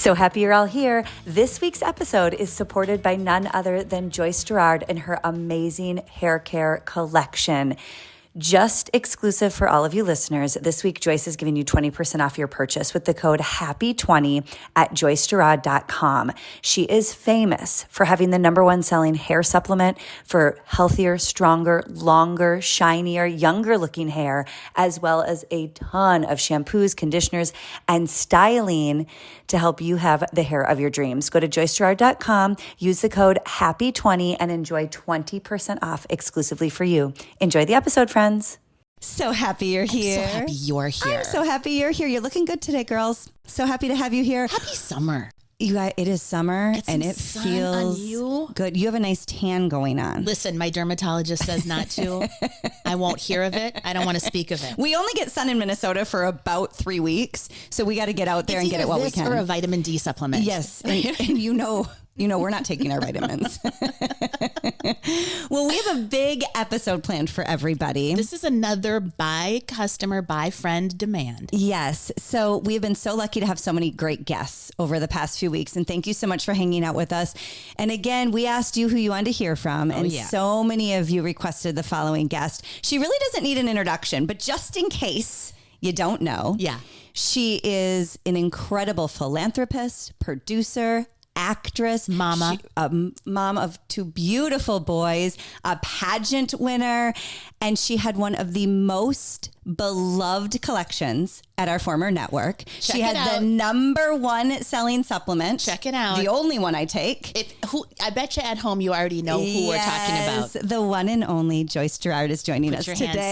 So happy you're all here. This week's episode is supported by none other than Joyce Giraud and her amazing hair care collection. Just exclusive for all of you listeners, this week Joyce is giving you 20% off your purchase with the code HAPPY20 at joycegiraud.com. She is famous for having the #1 selling hair supplement for healthier, stronger, longer, shinier, younger looking hair, as well as a ton of shampoos, conditioners, and styling to help you have the hair of your dreams. Go to joycegiraud.com, use the code HAPPY20 and enjoy 20% off exclusively for you. Enjoy the episode, friends. So happy you're here. I'm so happy you're here. I'm so happy you're here. You're looking good today, girls. So happy to have you here. Happy summer. You guys, it is summer and it sun feels on you. good. You have a nice tan going on. Listen, my dermatologist says not to. I won't hear of it. I don't want to speak of it. We only get sun in Minnesota for about 3 weeks, so we got to get out there and get it while we can. Or a vitamin D supplement. Yes, and you know we're not taking our vitamins. Well, we have a big episode planned for everybody. This is another by customer, by friend demand. Yes. So we have been so lucky to have so many great guests over the past few weeks. And thank you so much for hanging out with us. And again, we asked you who you wanted to hear from. So many of you requested the following guest. She really doesn't need an introduction, but just in case you don't know. Yeah. She is an incredible philanthropist, producer, actress, mama, mom of 2 beautiful boys, a pageant winner, and she had one of the most beloved collections at our former network. She had the #1 selling supplement. Check it out. The only one I take. I bet you at home you already know who we're talking about. The one and only Joyce Giraud is joining us today. Put your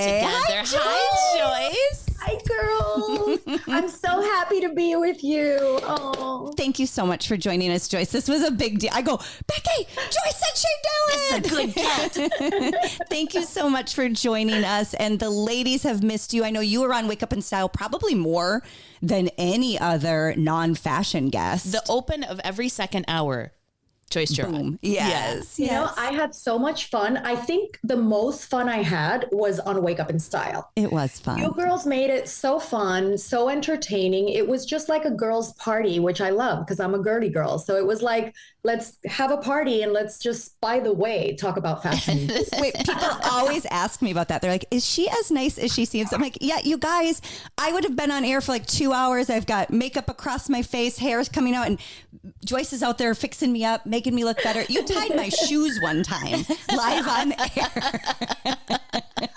hands together. Hi, Joyce. Hi, girls. I'm so happy to be with you. Oh, thank you so much for joining us, Joyce. This was a big deal. I go, Becky, Joyce said she'd do it. This is a good get. Thank you so much for joining us. And the ladies have missed you. I know you were on Wake Up in Style probably more than any other non-fashion guest. The open of every second hour. Joyce Giraud. Yes. You know, I had so much fun. I think the most fun I had was on Wake Up in Style. It was fun. You girls made it so fun, so entertaining. It was just like a girls' party, which I love because I'm a girly girl. So it was like, let's have a party and let's just, by the way, talk about fashion. Wait, people always ask me about that. They're like, is she as nice as she seems? I'm like, yeah, you guys, I would have been on air for like 2 hours. I've got makeup across my face, hair is coming out, and Joyce is out there fixing me up, making me look better. You tied my shoes one time live on air.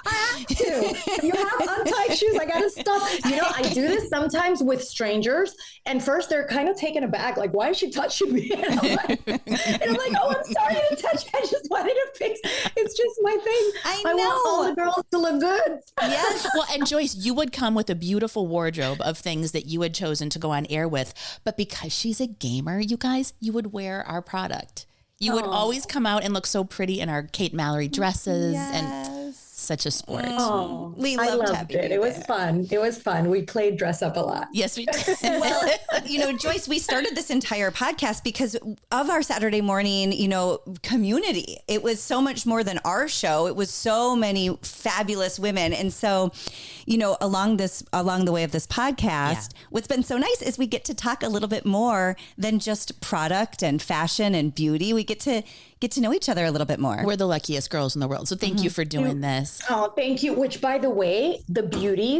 I have to. If you have untied shoes, I got to stop. You know, I do this sometimes with strangers. And first they're kind of taken aback. Like, why is she touching me? And I'm like, oh, I'm sorry to touch you. I just wanted to fix. It's just my thing. I want all the girls to look good. Yes. Well, and Joyce, you would come with a beautiful wardrobe of things that you had chosen to go on air with. But because she's a gamer, you guys, you would wear our product. You would always come out and look so pretty in our Kate Mallory dresses. And such a sport. Oh, we loved it. It was fun. It was fun. We played dress up a lot. Yes, we did. Well, you know, Joyce, we started this entire podcast because of our Saturday morning, community. It was so much more than our show. It was so many fabulous women. And so, along the way of this podcast, what's been so nice is we get to talk a little bit more than just product and fashion and beauty. We get to know each other a little bit more. We're the luckiest girls in the world. So thank you for doing this. Oh, thank you. Which, by the way,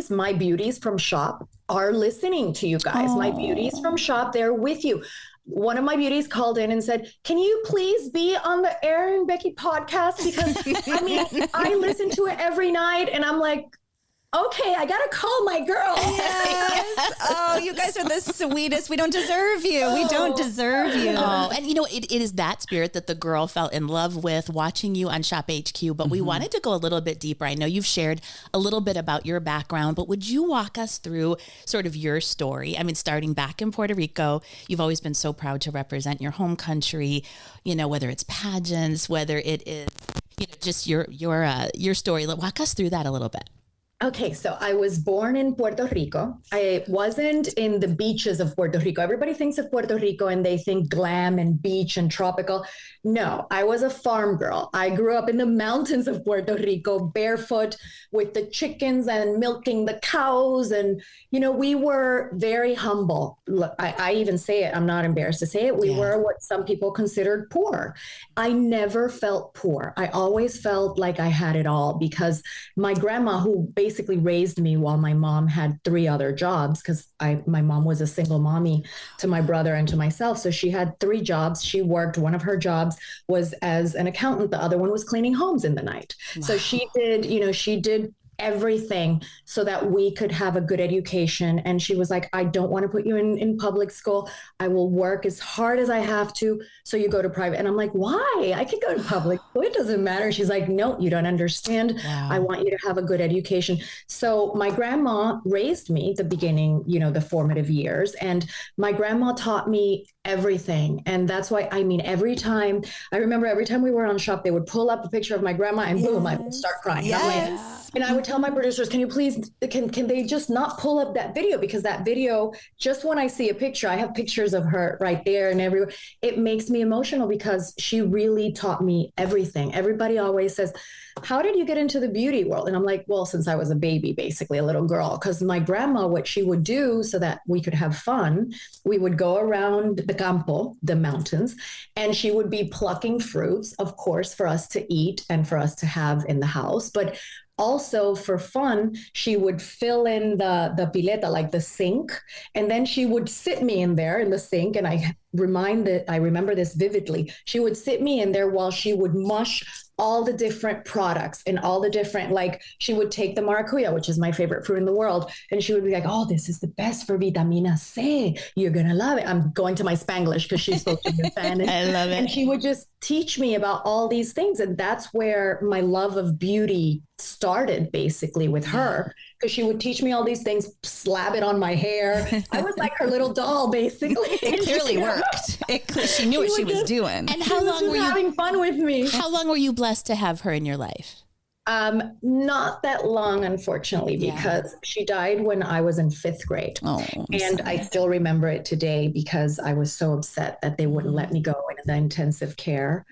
my beauties from Shop are listening to you guys. My beauties from Shop, they're with you. One of my beauties called in and said, can you please be on the Erin and Becky podcast? Because I listen to it every night and I'm like, okay, I got to call my girl. Yes. Oh, you guys are the sweetest. We don't deserve you. We don't deserve you. Oh, and it is that spirit that the girl fell in love with watching you on Shop HQ. But we wanted to go a little bit deeper. I know you've shared a little bit about your background, but would you walk us through sort of your story? I mean, starting back in Puerto Rico, you've always been so proud to represent your home country, whether it's pageants, whether it is, just your story. Walk us through that a little bit. Okay, so I was born in Puerto Rico. I wasn't in the beaches of Puerto Rico. Everybody thinks of Puerto Rico and they think glam and beach and tropical. No, I was a farm girl. I grew up in the mountains of Puerto Rico, barefoot with the chickens and milking the cows. And, we were very humble. Look, I even say it, I'm not embarrassed to say it. We were what some people considered poor. I never felt poor. I always felt like I had it all because my grandma, who basically raised me while my mom had 3 other jobs, because my mom was a single mommy to my brother and to myself. So she had 3 jobs. She worked, one of her jobs was as an accountant. The other one was cleaning homes in the night. Wow. So she did everything so that we could have a good education. And she was like, I don't want to put you in public school. I will work as hard as I have to. So you go to private. And I'm like, why? I could go to public school. It doesn't matter. She's like, no, you don't understand. Wow. I want you to have a good education. So my grandma raised me the beginning, the formative years. And my grandma taught me everything. And that's why, I remember every time we were on Shop, they would pull up a picture of my grandma and boom, I would start crying. Yes. And I would tell my producers, can you please, can they just not pull up that video? Because that video, just when I see a picture, I have pictures of her right there and everywhere. It makes me emotional because she really taught me everything. Everybody always says, how did you get into the beauty world? And I'm like, well, since I was a baby, basically a little girl, because my grandma, what she would do so that we could have fun, we would go around the campo, the mountains, and she would be plucking fruits, of course, for us to eat and for us to have in the house. But also for fun, she would fill in the pileta, like the sink, and then she would sit me in there in the sink. And I remember this vividly. She would sit me in there while she would mush all the different products and all the different, like she would take the maracuya, which is my favorite fruit in the world. And she would be like, oh, this is the best for vitamina C. You're going to love it. I'm going to my Spanglish because she's supposed to be a fan. I love it. And she would just teach me about all these things. And that's where my love of beauty started, basically with her, because she would teach me all these things, slap it on my hair. I was like her little doll, basically. It clearly worked. She knew what she was doing. And how long were you having fun with me? How long were you blessed to have her in your life? Not that long, unfortunately, because she died when I was in 5th grade. Oh, and I still remember it today because I was so upset that they wouldn't let me go into the intensive care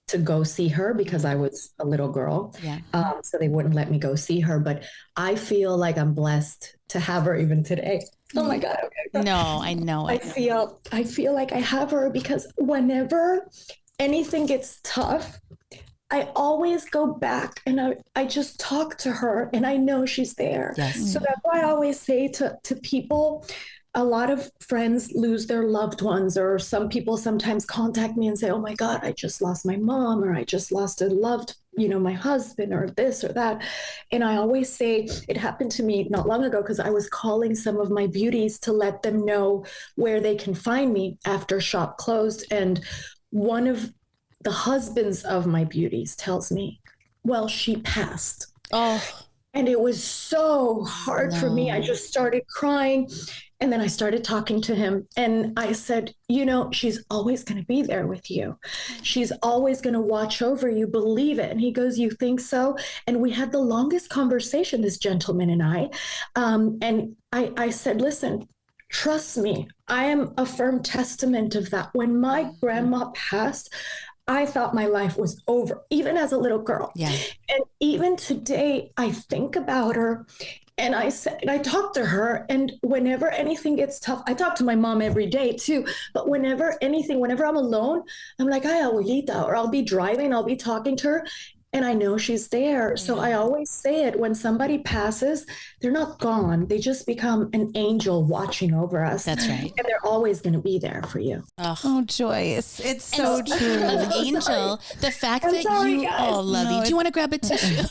to go see her because I was a little girl. Yeah. So they wouldn't let me go see her. But I feel like I'm blessed to have her even today. Oh my God. Okay. No, I know. I feel like I have her because whenever anything gets tough, I always go back and I just talk to her and I know she's there. Yes. So that's why I always say to people, a lot of friends lose their loved ones, or some people sometimes contact me and say, oh my God, I just lost my mom, or I just lost a loved, my husband, or this or that. And I always say, it happened to me not long ago because I was calling some of my beauties to let them know where they can find me after shop closed. And one of the husbands of my beauties tells me, well, she passed. Oh. And it was so hard for me. I just started crying. And then I started talking to him and I said, she's always going to be there with you. She's always going to watch over you. Believe it. And he goes, you think so? And we had the longest conversation, this gentleman and I. And I said, listen, trust me. I am a firm testament of that. When my grandma passed, I thought my life was over, even as a little girl. Yeah. And even today, I think about her and I talk to her, and whenever anything gets tough, I talk to my mom every day too, but whenever I'm alone, I'm like, ay, abuelita, or I'll be driving, I'll be talking to her, and I know she's there. So I always say it, when somebody passes, they're not gone. They just become an angel watching over us. That's right. And they're always going to be there for you. Oh, Joyce. It's so true. Of angel, the fact that you love you. Do you want to grab a tissue?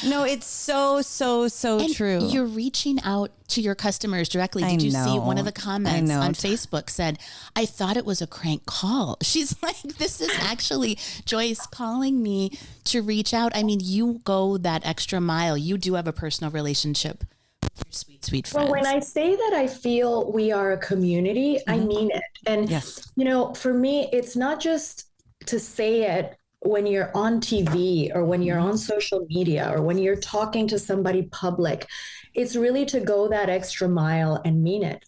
No, it's so and true. You're reaching out to your customers directly. Did you see one of the comments on Facebook said, I thought it was a crank call. She's like, this is actually Joyce calling me to reach out. I mean, you go that extra mile. You do have a personal relationship with your sweet, sweet friends. Well, when I say that I feel we are a community, I mean it. And, for me, it's not just to say it when you're on TV or when you're on social media or when you're talking to somebody public, it's really to go that extra mile and mean it.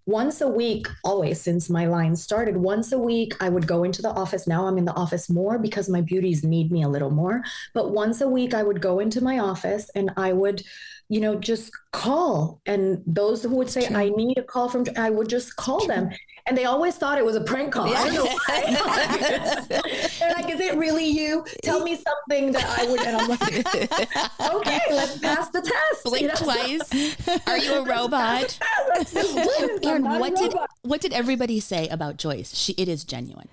Once a week, always since my line started, once a week, I would go into the office. Now I'm in the office more because my beauties need me a little more. But once a week, I would go into my office and I would, just call. And those who would say, I need a call from, I would just call them. And they always thought it was a prank call. I don't know why. They're like, is it really you? Tell me something that I would. And I'm like, okay, let's pass the test. Blink twice. Are you a robot? Erin, what did everybody say about Joyce? It is genuine.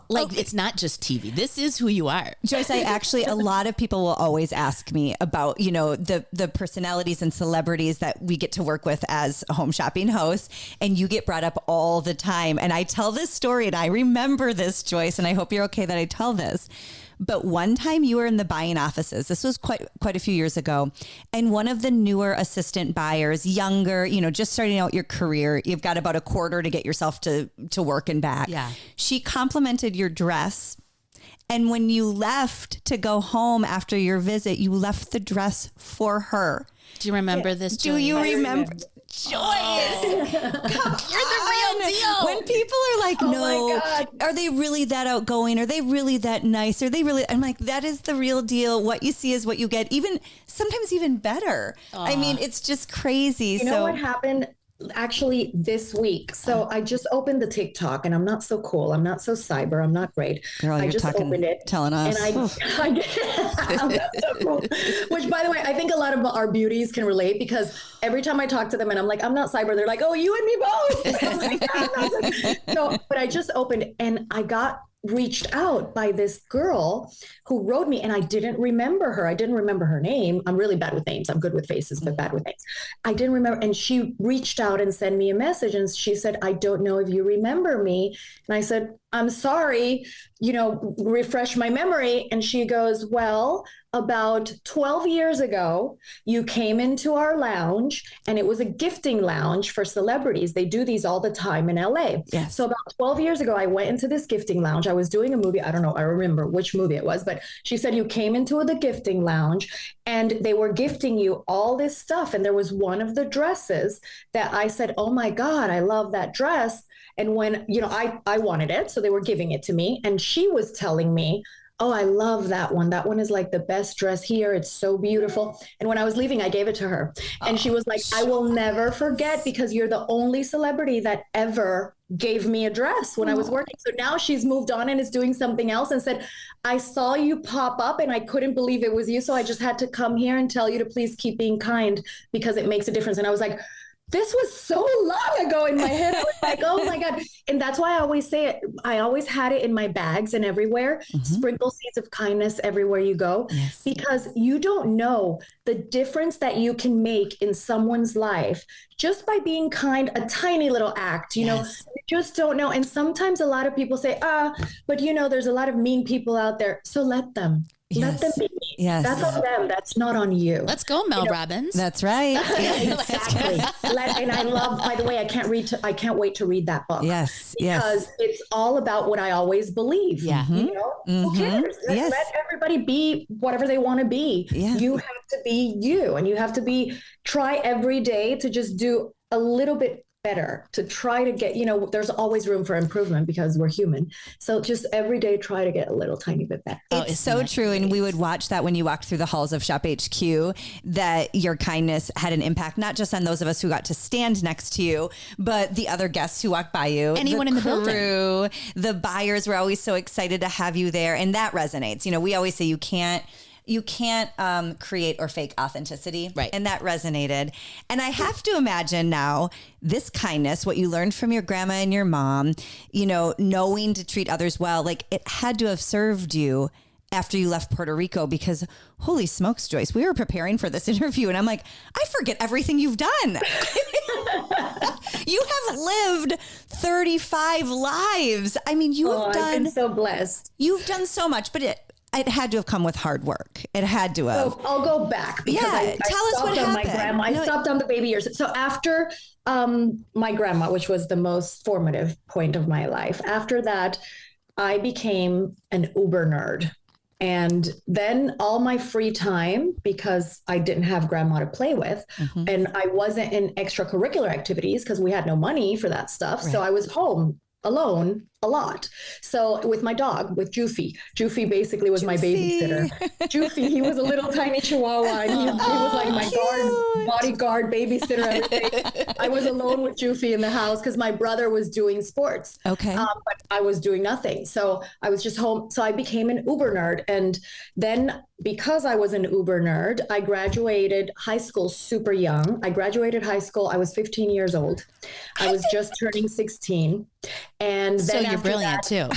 It's not just TV. This is who you are. Joyce, a lot of people will always ask me about, the personalities and celebrities that we get to work with as home shopping hosts. And you get brought up all the time. And I tell this story and I remember this, Joyce, and I hope you're okay that I tell this. But one time you were in the buying offices. This was quite a few years ago. And one of the newer assistant buyers, younger, just starting out your career, you've got about a quarter to get yourself to work and back. Yeah. She complimented your dress. And when you left to go home after your visit, you left the dress for her. Do you remember this, Joyce? Do you remember? Joyce, you're the real deal. When people are like, no, are they really that outgoing? Are they really that nice? Are they really? I'm like, that is the real deal. What you see is what you get. Sometimes even better. I mean, it's just crazy. You know what happened? Actually, this week. So I just opened the TikTok and I'm not so cool. I'm not so cyber. I'm not great. Girl, I just opened it. Telling us. And I'm not so cool. Which, by the way, I think a lot of our beauties can relate because every time I talk to them and I'm like, I'm not cyber, they're like, oh, you and me both. I'm like, yeah, no, but I just opened and I got reached out by this girl who wrote me and I didn't remember her. I didn't remember her name. I'm really bad with names. I'm good with faces, but bad with names. I didn't remember. And she reached out and sent me a message and she said, I don't know if you remember me. And I said, I'm sorry, refresh my memory. And she goes, well, about 12 years ago, you came into our lounge and it was a gifting lounge for celebrities. They do these all the time in LA. Yes. So about 12 years ago, I went into this gifting lounge. I was doing a movie. I don't know. I remember which movie it was, but she said you came into the gifting lounge and they were gifting you all this stuff. And there was one of the dresses that I said, oh my God, I love that dress. And when, I wanted it, so they were giving it to me. And she was telling me, oh, I love that one. That one is like the best dress here. It's so beautiful. And when I was leaving, I gave it to her. And she was like, I will never forget because you're the only celebrity that ever gave me a dress when I was working. So now she's moved on and is doing something else and said, I saw you pop up and I couldn't believe it was you. So I just had to come here and tell you to please keep being kind because it makes a difference. And I was like, this was so long ago in my head. I was like, oh my God. And that's why I always say it. I always had it in my bags and everywhere. Sprinkle seeds of kindness everywhere you go, because you don't know the difference that you can make in someone's life just by being kind, a tiny little act, you just don't know. And sometimes a lot of people say, but there's a lot of mean people out there. So let them. Let them be. Yes. That's on them. That's not on you. Let's go, Mel Robbins. That's right. Exactly. And I love, by the way, I can't wait to read that book. Yes. Because it's all about what I always believe. Yeah. Who cares? Let everybody be whatever they want to be. Yeah. You have to be you, and you have to try every day to just do a little bit better, to try to get, there's always room for improvement because we're human. So just every day, try to get a little tiny bit better. It's so true. Great. And we would watch that when you walked through the halls of Shop HQ, that your kindness had an impact, not just on those of us who got to stand next to you, but the other guests who walked by you. Anyone in the building. The buyers were always so excited to have you there. And that resonates. We always say you can't create or fake authenticity. Right. And that resonated. And I have to imagine now this kindness, what you learned from your grandma and your mom, knowing to treat others well, like it had to have served you after you left Puerto Rico, because holy smokes, Joyce, we were preparing for this interview and I'm like, I forget everything you've done. You have lived 35 lives. I mean, I've been so blessed. You've done so much, but it had to have come with hard work. It had to have. So I'll go back because I tell us what happened. I stopped on the baby years. So after my grandma, which was the most formative point of my life, after that, I became an Uber nerd. And then all my free time, because I didn't have grandma to play with, and I wasn't in extracurricular activities because we had no money for that stuff. Right. So I was home alone a lot. So with my dog, with Joofy. Joofy basically was my babysitter. Joofy, he was a little tiny chihuahua, and he was like my bodyguard, babysitter, everything. I was alone with Joofy in the house because my brother was doing sports. Okay. But I was doing nothing. So I was just home. So I became an Uber nerd. And then because I was an Uber nerd, I graduated high school super young. I graduated high school. I was 15 years old. I was just turning 16. And so then you're brilliant too.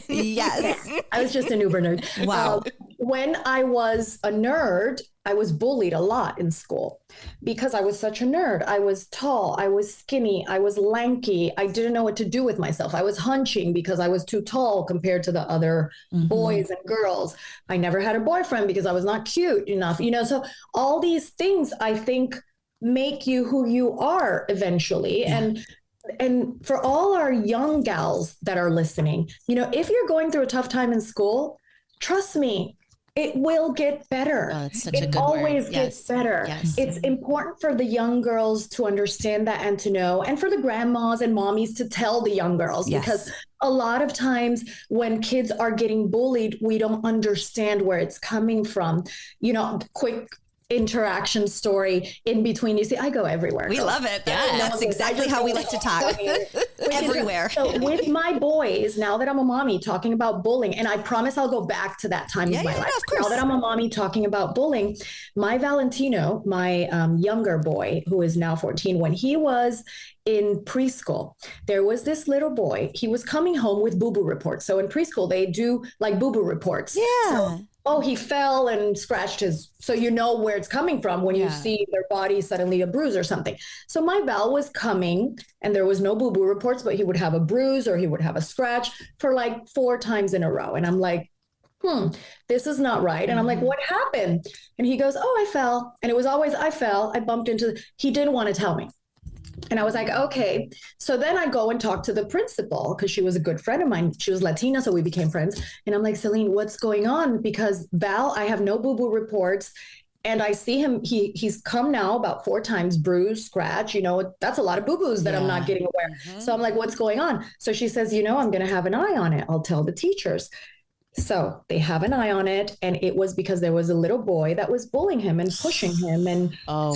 Yes. I was just an Uber nerd. Wow. When I was a nerd, I was bullied a lot in school because I was such a nerd. I was tall, I was skinny, I was lanky. I didn't know what to do with myself. I was hunching because I was too tall compared to the other boys and girls. I never had a boyfriend because I was not cute enough, so all these things I think make you who you are eventually. Yeah. And for all our young gals that are listening, if you're going through a tough time in school, trust me, it will get better. Oh, that's such a good always word. Gets better. Yes. It's important for the young girls to understand that and to know, and for the grandmas and mommies to tell the young girls, because a lot of times when kids are getting bullied, we don't understand where it's coming from. Quick interaction story in between. You see, I go everywhere. We love it. Yeah, that's exactly how we like to talk. Everywhere. So with my boys, now that I'm a mommy talking about bullying, and I promise I'll go back to that time of my life. Of course. Now that I'm a mommy talking about bullying, my Valentino, my younger boy, who is now 14, when he was in preschool, there was this little boy. He was coming home with boo-boo reports. So in preschool, they do like boo-boo reports. Yeah. So, he fell and scratched his, so you know where it's coming from when you see their body suddenly a bruise or something. So my Val was coming and there was no boo-boo reports, but he would have a bruise or he would have a scratch for like 4 times in a row. And I'm like, this is not right. And I'm like, what happened? And he goes, I fell. And it was always, I fell. I bumped into, he didn't want to tell me. And I was like, okay. So then I go and talk to the principal because she was a good friend of mine. She was Latina, so we became friends. And I'm like, Celine, what's going on? Because Val, I have no boo-boo reports. And I see him, he's come now about 4 times, bruise, scratch, that's a lot of boo-boos that I'm not getting aware. So I'm like, what's going on? So she says, I'm going to have an eye on it. I'll tell the teachers. So they have an eye on it. And it was because there was a little boy that was bullying him and pushing him. And, so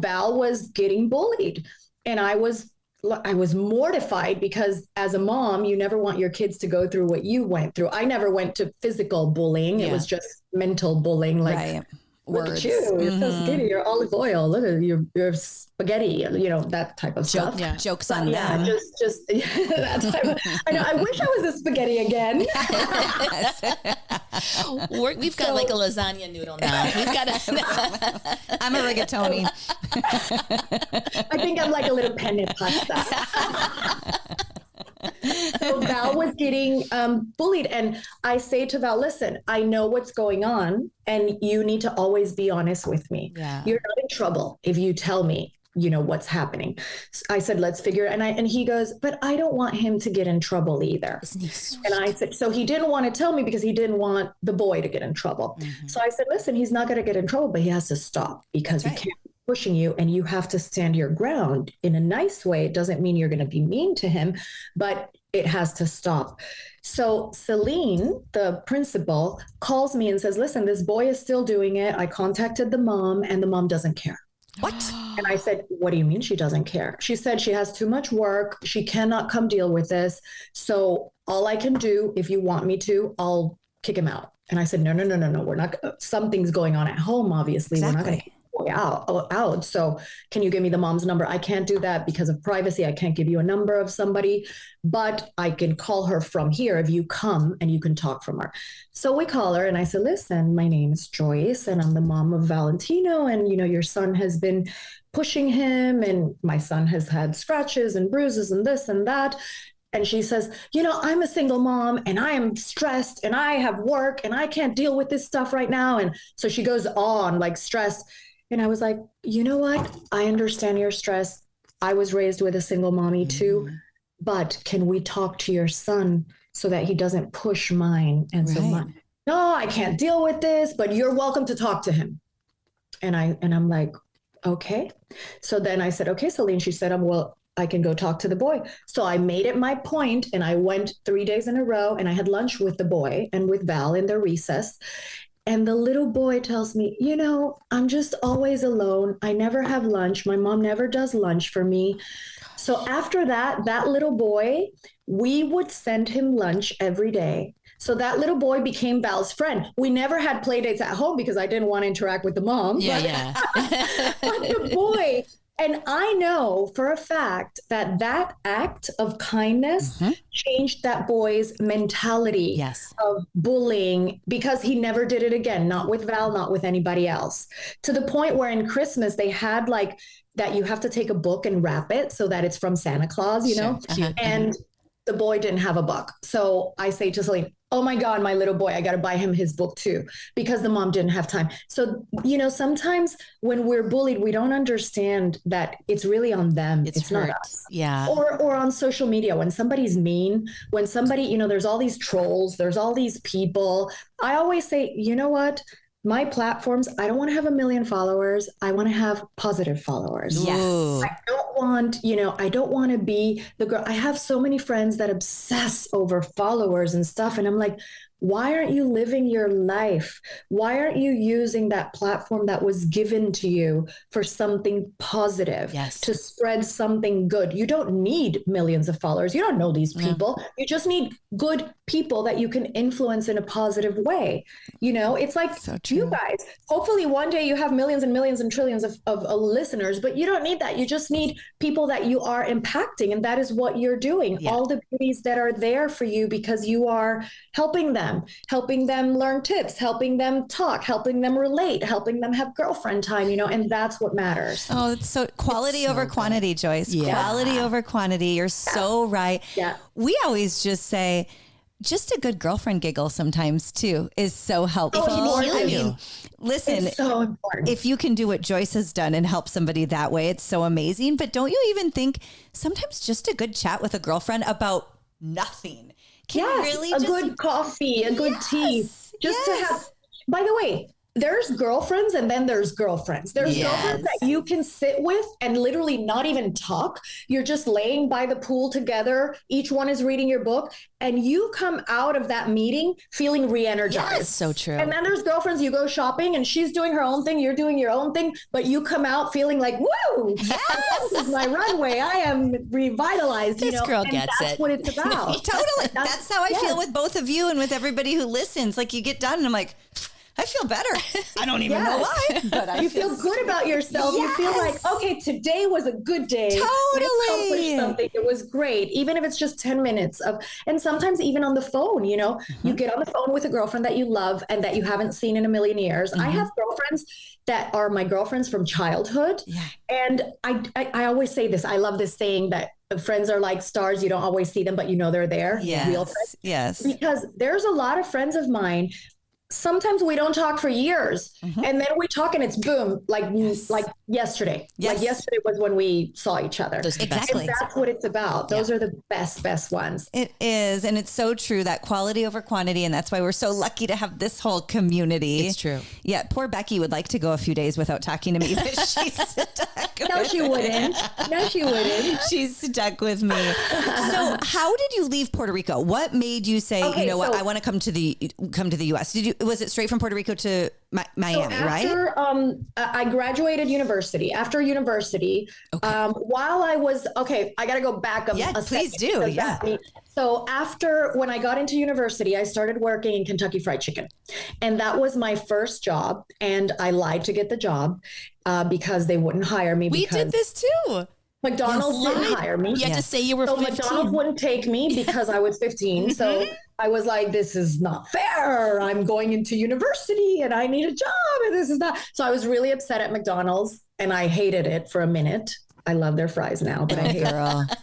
Val was getting bullied. And I was mortified because as a mom, you never want your kids to go through what you went through. I never went to physical bullying. It was just mental bullying. Like, look at you, you're so skinny, you're olive oil, look at your spaghetti, that type of stuff. Yeah. Jokes on them. Just that type of, I know, I wish I was a spaghetti again. We've got like a lasagna noodle now. We've got I'm a rigatoni. I think I'm like a little penne pasta. So Val was getting bullied. And I say to Val, listen, I know what's going on and you need to always be honest with me. Yeah. You're not in trouble if you tell me, what's happening. So I said, let's figure it. And he goes, but I don't want him to get in trouble either. Isn't he sweet? And I said, so he didn't want to tell me because he didn't want the boy to get in trouble. So I said, listen, he's not going to get in trouble, but he has to stop because he can't pushing you and you have to stand your ground in a nice way. It doesn't mean you're going to be mean to him, but it has to stop. So Celine, the principal, calls me and says, listen, this boy is still doing it. I contacted the mom and the mom doesn't care. What? And I said, what do you mean she doesn't care? She said she has too much work. She cannot come deal with this. So all I can do, if you want me to, I'll kick him out. And I said, no. We're not, something's going on at home. Obviously, we're not going to out. So can you give me the mom's number? I can't do that because of privacy. I can't give you a number of somebody, but I can call her from here if you come and you can talk from her. So we call her and I said, listen, my name is Joyce and I'm the mom of Valentino. And, your son has been pushing him and my son has had scratches and bruises and this and that. And she says, I'm a single mom and I am stressed and I have work and I can't deal with this stuff right now. And so she goes on like stressed. And I was like, you know what? I understand your stress. I was raised with a single mommy too. but can we talk to your son so that he doesn't push mine? And so no, I can't deal with this, but you're welcome to talk to him. And I'm like, okay. So then I said, okay, Celine. She said, well, I can go talk to the boy. So I made it my point, and I went 3 days in a row, and I had lunch with the boy and with Val in their recess. And the little boy tells me, I'm just always alone. I never have lunch. My mom never does lunch for me. So after that little boy, we would send him lunch every day. So that little boy became Val's friend. We never had play dates at home because I didn't want to interact with the mom. Yeah. But the boy, and I know for a fact that act of kindness changed that boy's mentality of bullying, because he never did it again, not with Val, not with anybody else. To the point where in Christmas they had like that you have to take a book and wrap it so that it's from Santa Claus, and the boy didn't have a book. So I say to Celine, oh my God, my little boy, I got to buy him his book too, because the mom didn't have time. So, sometimes when we're bullied, we don't understand that it's really on them. It's not us. Yeah. Or on social media, when somebody's mean, when somebody, there's all these trolls, there's all these people. I always say, you know what? My platforms, I don't want to have 1 million followers. I want to have positive followers. Yes. I don't want to be the girl. I have so many friends that obsess over followers and stuff. And I'm like, why aren't you living your life? Why aren't you using that platform that was given to you for something positive, to spread something good? You don't need millions of followers. You don't know these people. You just need good people that you can influence in a positive way. It's like you guys, hopefully one day you have millions and millions and trillions of listeners, but you don't need that. You just need people that you are impacting. And that is what you're doing. All the beauties that are there for you because you are helping them learn tips, helping them talk, helping them relate, helping them have girlfriend time, and that's what matters. Oh, it's so quality over quantity, Joyce. Quality over quantity. You're so right. Yeah. We always just say, just a good girlfriend giggle sometimes too is so helpful. Listen, it's so important. If you can do what Joyce has done and help somebody that way, it's so amazing. But don't you even think sometimes just a good chat with a girlfriend about nothing can really a good coffee, a good tea, just to have, by the way, there's girlfriends and then there's girlfriends. There's girlfriends that you can sit with and literally not even talk. You're just laying by the pool together. Each one is reading your book and you come out of that meeting feeling re-energized. Yes, so true. And then there's girlfriends, you go shopping and she's doing her own thing, you're doing your own thing, but you come out feeling like, woo, this is my runway. I am revitalized. This girl gets that's it. what it's about. Totally. That's how I feel with both of you and with everybody who listens. Like you get done and I'm like, I feel better. I don't even know why, but I feel good about yourself. You feel like, okay, today was a good day. Totally. We accomplished something. It was great. Even if it's just 10 minutes and sometimes even on the phone, you get on the phone with a girlfriend that you love and that you haven't seen in a million years. I have girlfriends that are my girlfriends from childhood. And I always say this, I love this saying that friends are like stars. You don't always see them, but they're there. Real friends. Yes. Because there's a lot of friends of mine. Sometimes we don't talk for years and then we talk and it's boom, like yesterday. Like yesterday was when we saw each other. Exactly. And that's what it's about. Those are the best ones. It is. And it's so true, that quality over quantity. And that's why we're so lucky to have this whole community. It's true. Yeah. Poor Becky would like to go a few days without talking to me, but she's stuck. No, she wouldn't. She's stuck with me. So how did you leave Puerto Rico? What made you say, what, I want to come to the US? Was it straight from Puerto Rico to Miami, right? I graduated university. After university, while I was, I got to go back a please second. do. Yeah. So when I got into university, I started working in Kentucky Fried Chicken. And that was my first job. And I lied to get the job because they wouldn't hire me. We did this too. McDonald's didn't hire me. You had to say you were 15. McDonald's wouldn't take me because I was 15. So I was like, this is not fair. I'm going into university and I need a job and this is not. So I was really upset at McDonald's and I hated it for a minute. I love their fries now, but I hate it.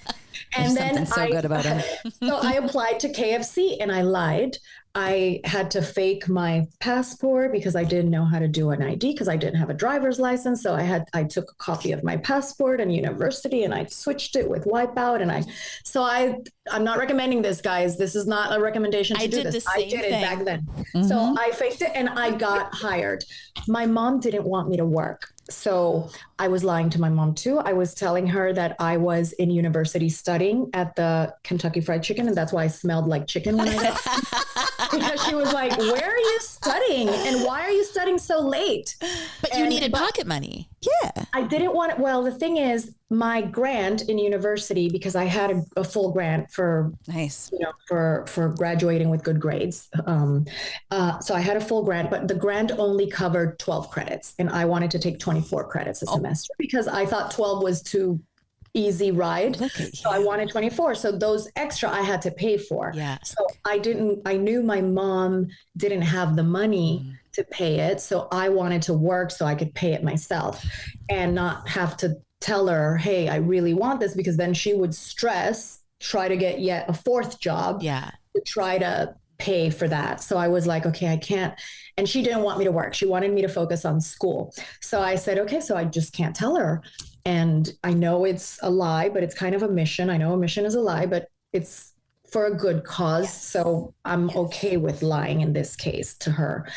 And then something so good about him. So I applied to KFC and I lied. I had to fake my passport because I didn't know how to do an ID because I didn't have a driver's license. So I took a copy of my passport in university and I switched it with Wipeout. And I'm not recommending this, guys. This is not a recommendation to do this. I did it back then. Mm-hmm. So I faked it and I got hired. My mom didn't want me to work. So I was lying to my mom too. I was telling her that I was in university studying at the Kentucky Fried Chicken. And that's why I smelled like chicken when I got because she was like, where are you studying? And why are you studying so late? But you needed pocket money. Yeah. I didn't want it. Well, the thing is, my grant in university, because I had a full grant for for graduating with good grades. So I had a full grant, but the grant only covered 12 credits. And I wanted to take 24 credits a semester because I thought 12 was too easy ride. So I wanted 24. So those extra I had to pay for. Yeah. So I knew my mom didn't have the money to pay it. So I wanted to work so I could pay it myself and not have to tell her, hey, I really want this, because then she would try to get yet a fourth job to try to pay for that. So I was like, okay, I can't. And she didn't want me to work. She wanted me to focus on school. So I said, okay, so I just can't tell her. And I know it's a lie, but it's kind of a mission. I know a mission is a lie, but it's for a good cause. Yes. So I'm okay with lying in this case to her,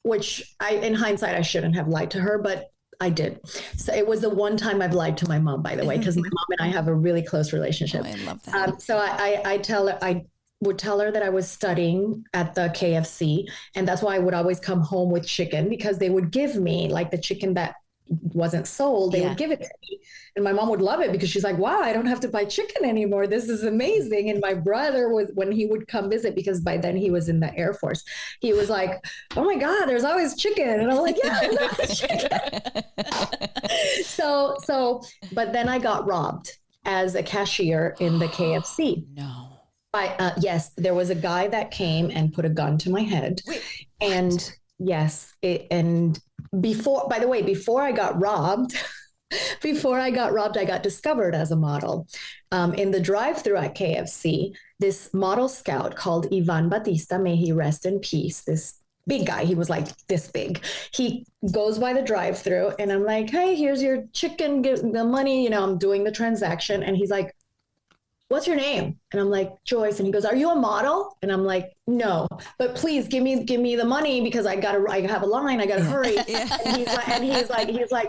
which in hindsight, I shouldn't have lied to her, but I did. So it was the one time I've lied to my mom, by the way, because my mom and I have a really close relationship. Oh, I love that. So I would tell her that I was studying at the KFC. And that's why I would always come home with chicken, because they would give me like the chicken that wasn't sold. They would give it to me. And my mom would love it because she's like, wow, I don't have to buy chicken anymore. This is amazing. And my brother when he would come visit, because by then he was in the Air Force, he was like, oh my God, there's always chicken. And I'm like, yeah, there's always chicken. So, but then I got robbed as a cashier in the KFC. No. Yes, there was a guy that came and put a gun to my head. Wait, and yes, before I got robbed, I got discovered as a model. In the drive-thru at KFC, this model scout called Ivan Batista, may he rest in peace, this big guy, he was like this big. He goes by the drive-thru and I'm like, hey, here's your chicken, give the money, I'm doing the transaction. And he's like, what's your name? And I'm like, Joyce. And he goes, are you a model? And I'm like, no, but please give me the money because I have a line. I got to hurry. And he's like,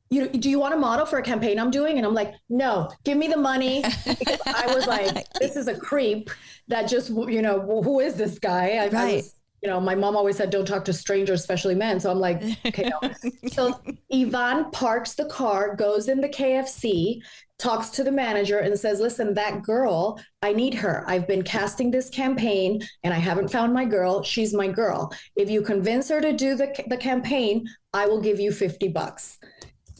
do you want a model for a campaign I'm doing? And I'm like, no, give me the money. Because I was like, this is a creep that just, who is this guy? I was, my mom always said, don't talk to strangers, especially men. So I'm like, okay, no. So Ivan parks the car, goes in the KFC, talks to the manager and says, listen, that girl, I need her. I've been casting this campaign and I haven't found my girl. She's my girl. If you convince her to do the campaign, I will give you $50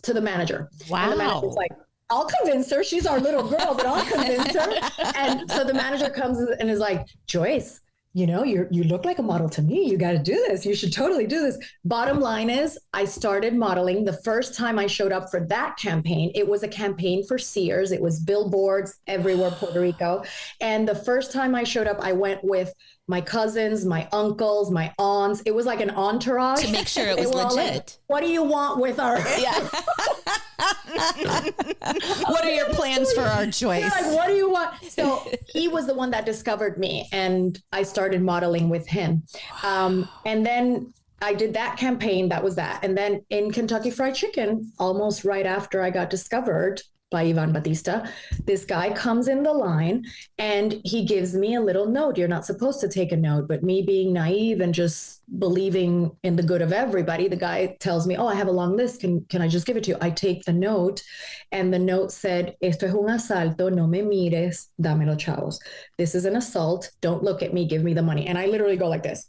to the manager. Wow. And the manager's like, I'll convince her. She's our little girl, but I'll convince her. And so the manager comes and is like, Joyce, you look like a model to me. You got to do this. You should totally do this. Bottom line is I started modeling. The first time I showed up for that campaign, it was a campaign for Sears. It was billboards everywhere, Puerto Rico. And the first time I showed up, I went with my cousins, my uncles, my aunts. It was like an entourage. To make sure it was legit. Like, what do you want with our... Yeah. What are your plans for our Joyce? Like, what do you want? So he was the one that discovered me and I started modeling with him. And then I did that campaign. That was that. And then in Kentucky Fried Chicken, almost right after I got discovered by Ivan Batista, this guy comes in the line and he gives me a little note. You're not supposed to take a note, but me being naive and just believing in the good of everybody, the guy tells me, oh, I have a long list. Can I just give it to you? I take the note and the note said, esto es un asalto, no me mires, dámelo, chavos. This is an assault. Don't look at me. Give me the money. And I literally go like this.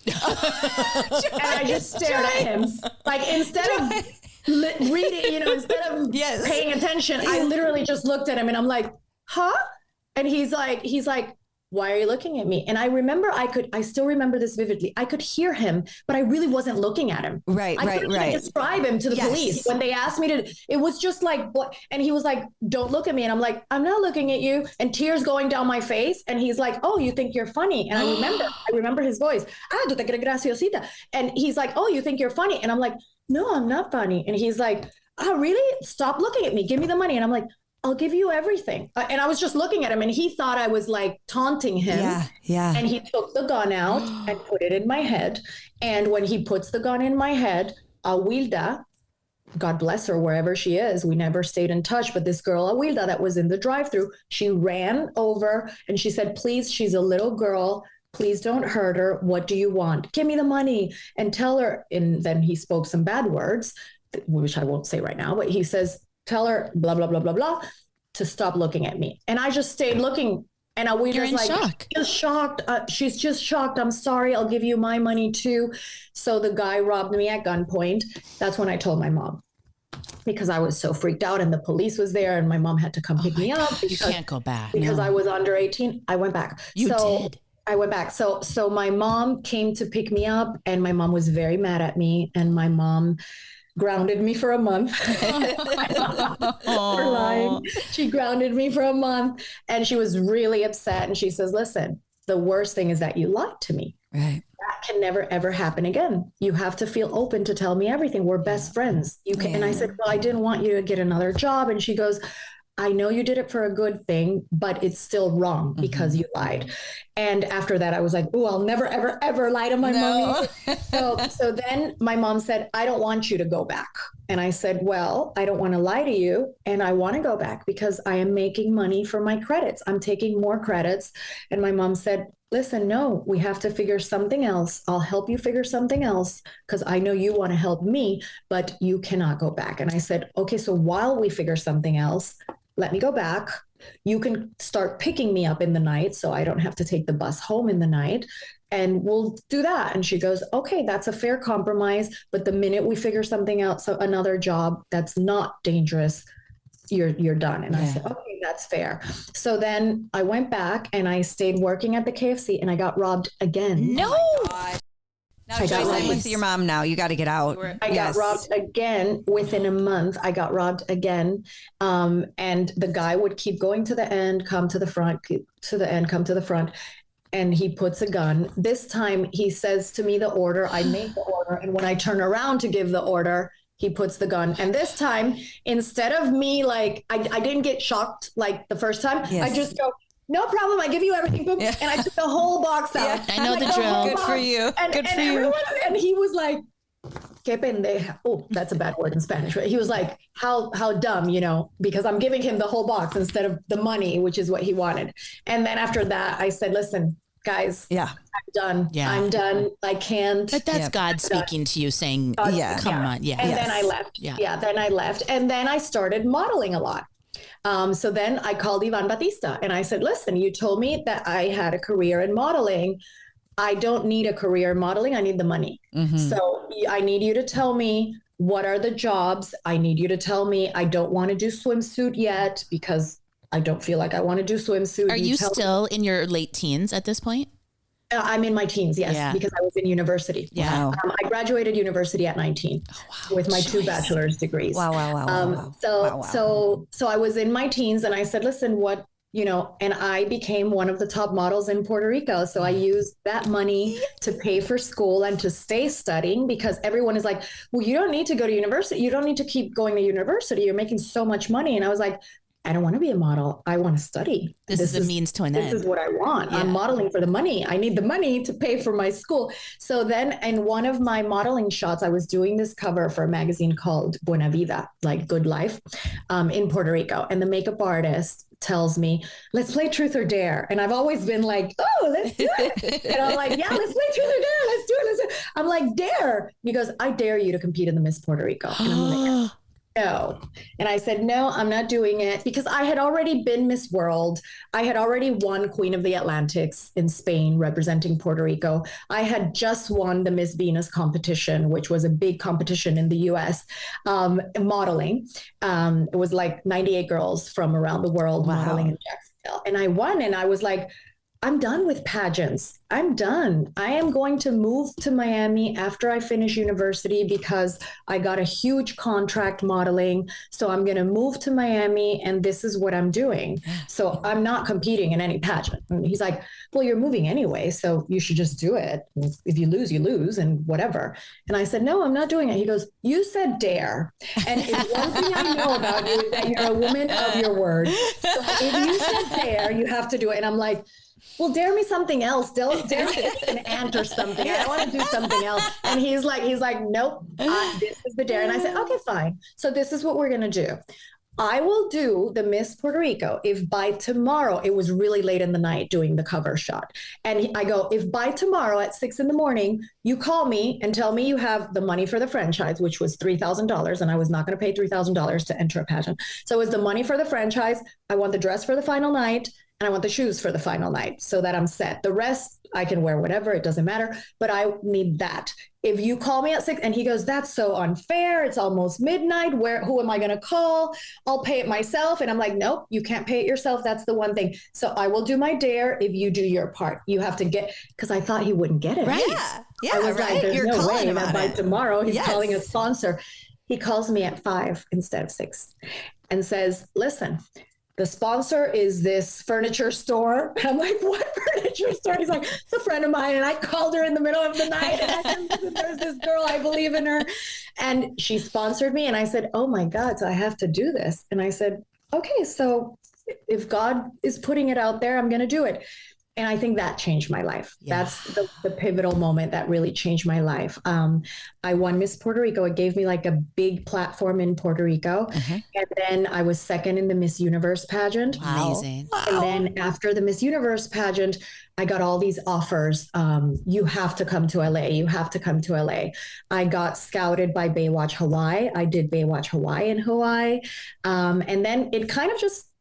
And I just stared at him. Like instead of reading, instead of paying attention, I literally just looked at him and I'm like, huh? And he's like, why are you looking at me? And I still remember this vividly. I could hear him, but I really wasn't looking at him. Right. I couldn't even describe him to the police. When they asked me to, it was just like, what? And he was like, don't look at me. And I'm like, I'm not looking at you. And tears going down my face. And he's like, oh, you think you're funny. And I remember his voice. Tú te crees graciosita. And he's like, oh, you think you're funny. And I'm like, no, I'm not funny. And he's like, oh, really? Stop looking at me. Give me the money. And I'm like, I'll give you everything. And I was just looking at him and he thought I was like taunting him. Yeah. And he took the gun out and put it in my head. And when he puts the gun in my head, Awilda, God bless her, wherever she is, we never stayed in touch. But this girl, Awilda, that was in the drive-thru, she ran over and she said, please, she's a little girl. Please don't hurt her. What do you want? Give me the money and tell her. And then he spoke some bad words, which I won't say right now, but he says, tell her blah, blah, blah, blah, blah, to stop looking at me. And I just stayed looking. And Awilda's like, shock. Just shocked. She's just shocked. I'm sorry. I'll give you my money too. So the guy robbed me at gunpoint. That's when I told my mom, because I was so freaked out and the police was there and my mom had to come pick me up. You can't go back. Because I was under 18. I went back. You did. I went back. So my mom came to pick me up and my mom was very mad at me. And my mom grounded me for a month. For lying. She grounded me for a month and she was really upset. And she says, listen, the worst thing is that you lied to me. Right. That can never, ever happen again. You have to feel open to tell me everything. We're best friends. You can. And I said, well, I didn't want you to get another job. And she goes, I know you did it for a good thing, but it's still wrong because you lied. And after that, I was like, oh, I'll never, ever, ever lie to my mommy. So then my mom said, I don't want you to go back. And I said, well, I don't want to lie to you. And I want to go back because I am making money for my credits. I'm taking more credits. And my mom said, listen, no, we have to figure something else. I'll help you figure something else because I know you want to help me, but you cannot go back. And I said, okay, so while we figure something else, let me go back. You can start picking me up in the night so I don't have to take the bus home in the night. And we'll do that. And she goes, okay, that's a fair compromise. But the minute we figure something out, so another job that's not dangerous, you're done. And I said, okay, that's fair. So then I went back and I stayed working at the KFC and I got robbed again. No. Oh my gosh. Now, Joyce, I'm with your mom now. You got to get out. I got robbed again within a month. I got robbed again. And the guy would keep going to the end, come to the front, to the end, come to the front. And he puts a gun. This time he says to me the order. I make the order. And when I turn around to give the order, he puts the gun. And this time, instead of me, like, I didn't get shocked like the first time. Yes. I just go, no problem. I give you everything. Boom. And I took the whole box out. I know the drill. Good for you. Good for you. And he was like, que pendeja. Oh, that's a bad word in Spanish. Right? He was like, how dumb, you know, because I'm giving him the whole box instead of the money, which is what he wanted. And then after that, I said, listen, guys, I'm done. I'm done. I can't. But that's God speaking to you saying, come on. Yeah. And then I left. Then I left. And then I started modeling a lot. So then I called Ivan Batista and I said, listen, you told me that I had a career in modeling. I don't need a career in modeling. I need the money. So I need you to tell me what are the jobs. I need you to tell me I don't want to do swimsuit yet because I don't feel like I want to do swimsuit. Are you still in your late teens at this point? I'm in my teens, yes, because I was in university. Yeah. I graduated university at 19 with my 2 bachelor's degrees. Wow. So I was in my teens and I said, listen, what, you know, and I became one of the top models in Puerto Rico. So I used that money to pay for school and to stay studying because everyone is like, well, you don't need to go to university. You don't need to keep going to university. You're making so much money. And I was like, I don't want to be a model. I want to study. This is a means to an end. This is what I want. I'm modeling for the money. I need the money to pay for my school. So then in one of my modeling shots, I was doing this cover for a magazine called Buena Vida, like Good Life, in Puerto Rico. And the makeup artist tells me, let's play truth or dare. And I've always been like, oh, let's do it. And I'm like, yeah, let's play truth or dare. Let's do it. I'm like, dare. He goes, I dare you to compete in the Miss Puerto Rico. And I'm like, no. And I said, no, I'm not doing it because I had already been Miss World. I had already won Queen of the Atlantics in Spain, representing Puerto Rico. I had just won the Miss Venus competition, which was a big competition in the US, modeling. It was like 98 girls from around the world modeling in Jacksonville. And I won. And I was like, I'm done with pageants. I'm done. I am going to move to Miami after I finish university because I got a huge contract modeling. So I'm going to move to Miami and this is what I'm doing. So I'm not competing in any pageant. And he's like, well, you're moving anyway, so you should just do it. If you lose and whatever. And I said, no, I'm not doing it. He goes, you said dare. And if one thing I know about you is that you're a woman of your word. So if you said dare, you have to do it. And I'm like, well, dare me something else. Dare me an ant or something. I want to do something else. And he's like, nope, this is the dare. And I said, okay, fine. So this is what we're going to do. I will do the Miss Puerto Rico if by tomorrow, it was really late in the night doing the cover shot. And I go, if by tomorrow at 6 a.m, you call me and tell me you have the money for the franchise, which was $3,000. And I was not going to pay $3,000 to enter a pageant. So it was the money for the franchise. I want the dress for the final night. And I want the shoes for the final night so that I'm set. The rest, I can wear whatever, it doesn't matter, but I need that. If you call me at 6 and he goes, that's so unfair. It's almost midnight. Who am I going to call? I'll pay it myself. And I'm like, nope, you can't pay it yourself. That's the one thing. So I will do my dare if you do your part. You have to get, because I thought he wouldn't get it. Right. I was like, there's You're no calling way that by tomorrow he's calling a sponsor. He calls me at 5 instead of 6 and says, listen, the sponsor is this furniture store. And I'm like, what furniture store? He's like, it's a friend of mine. And I called her in the middle of the night. And I said, there's this girl, I believe in her. And she sponsored me. And I said, oh my God, so I have to do this. And I said, okay, so if God is putting it out there, I'm going to do it. And I think that changed my life. Yeah. That's the pivotal moment that really changed my life. I won Miss Puerto Rico. It gave me like a big platform in Puerto Rico. Mm-hmm. And then I was second in the Miss Universe pageant. Wow. Amazing. Wow. And then after the Miss Universe pageant, I got all these offers. You have to come to LA. You have to come to LA. I got scouted by Baywatch Hawaii. I did Baywatch Hawaii in Hawaii. And then it kind of just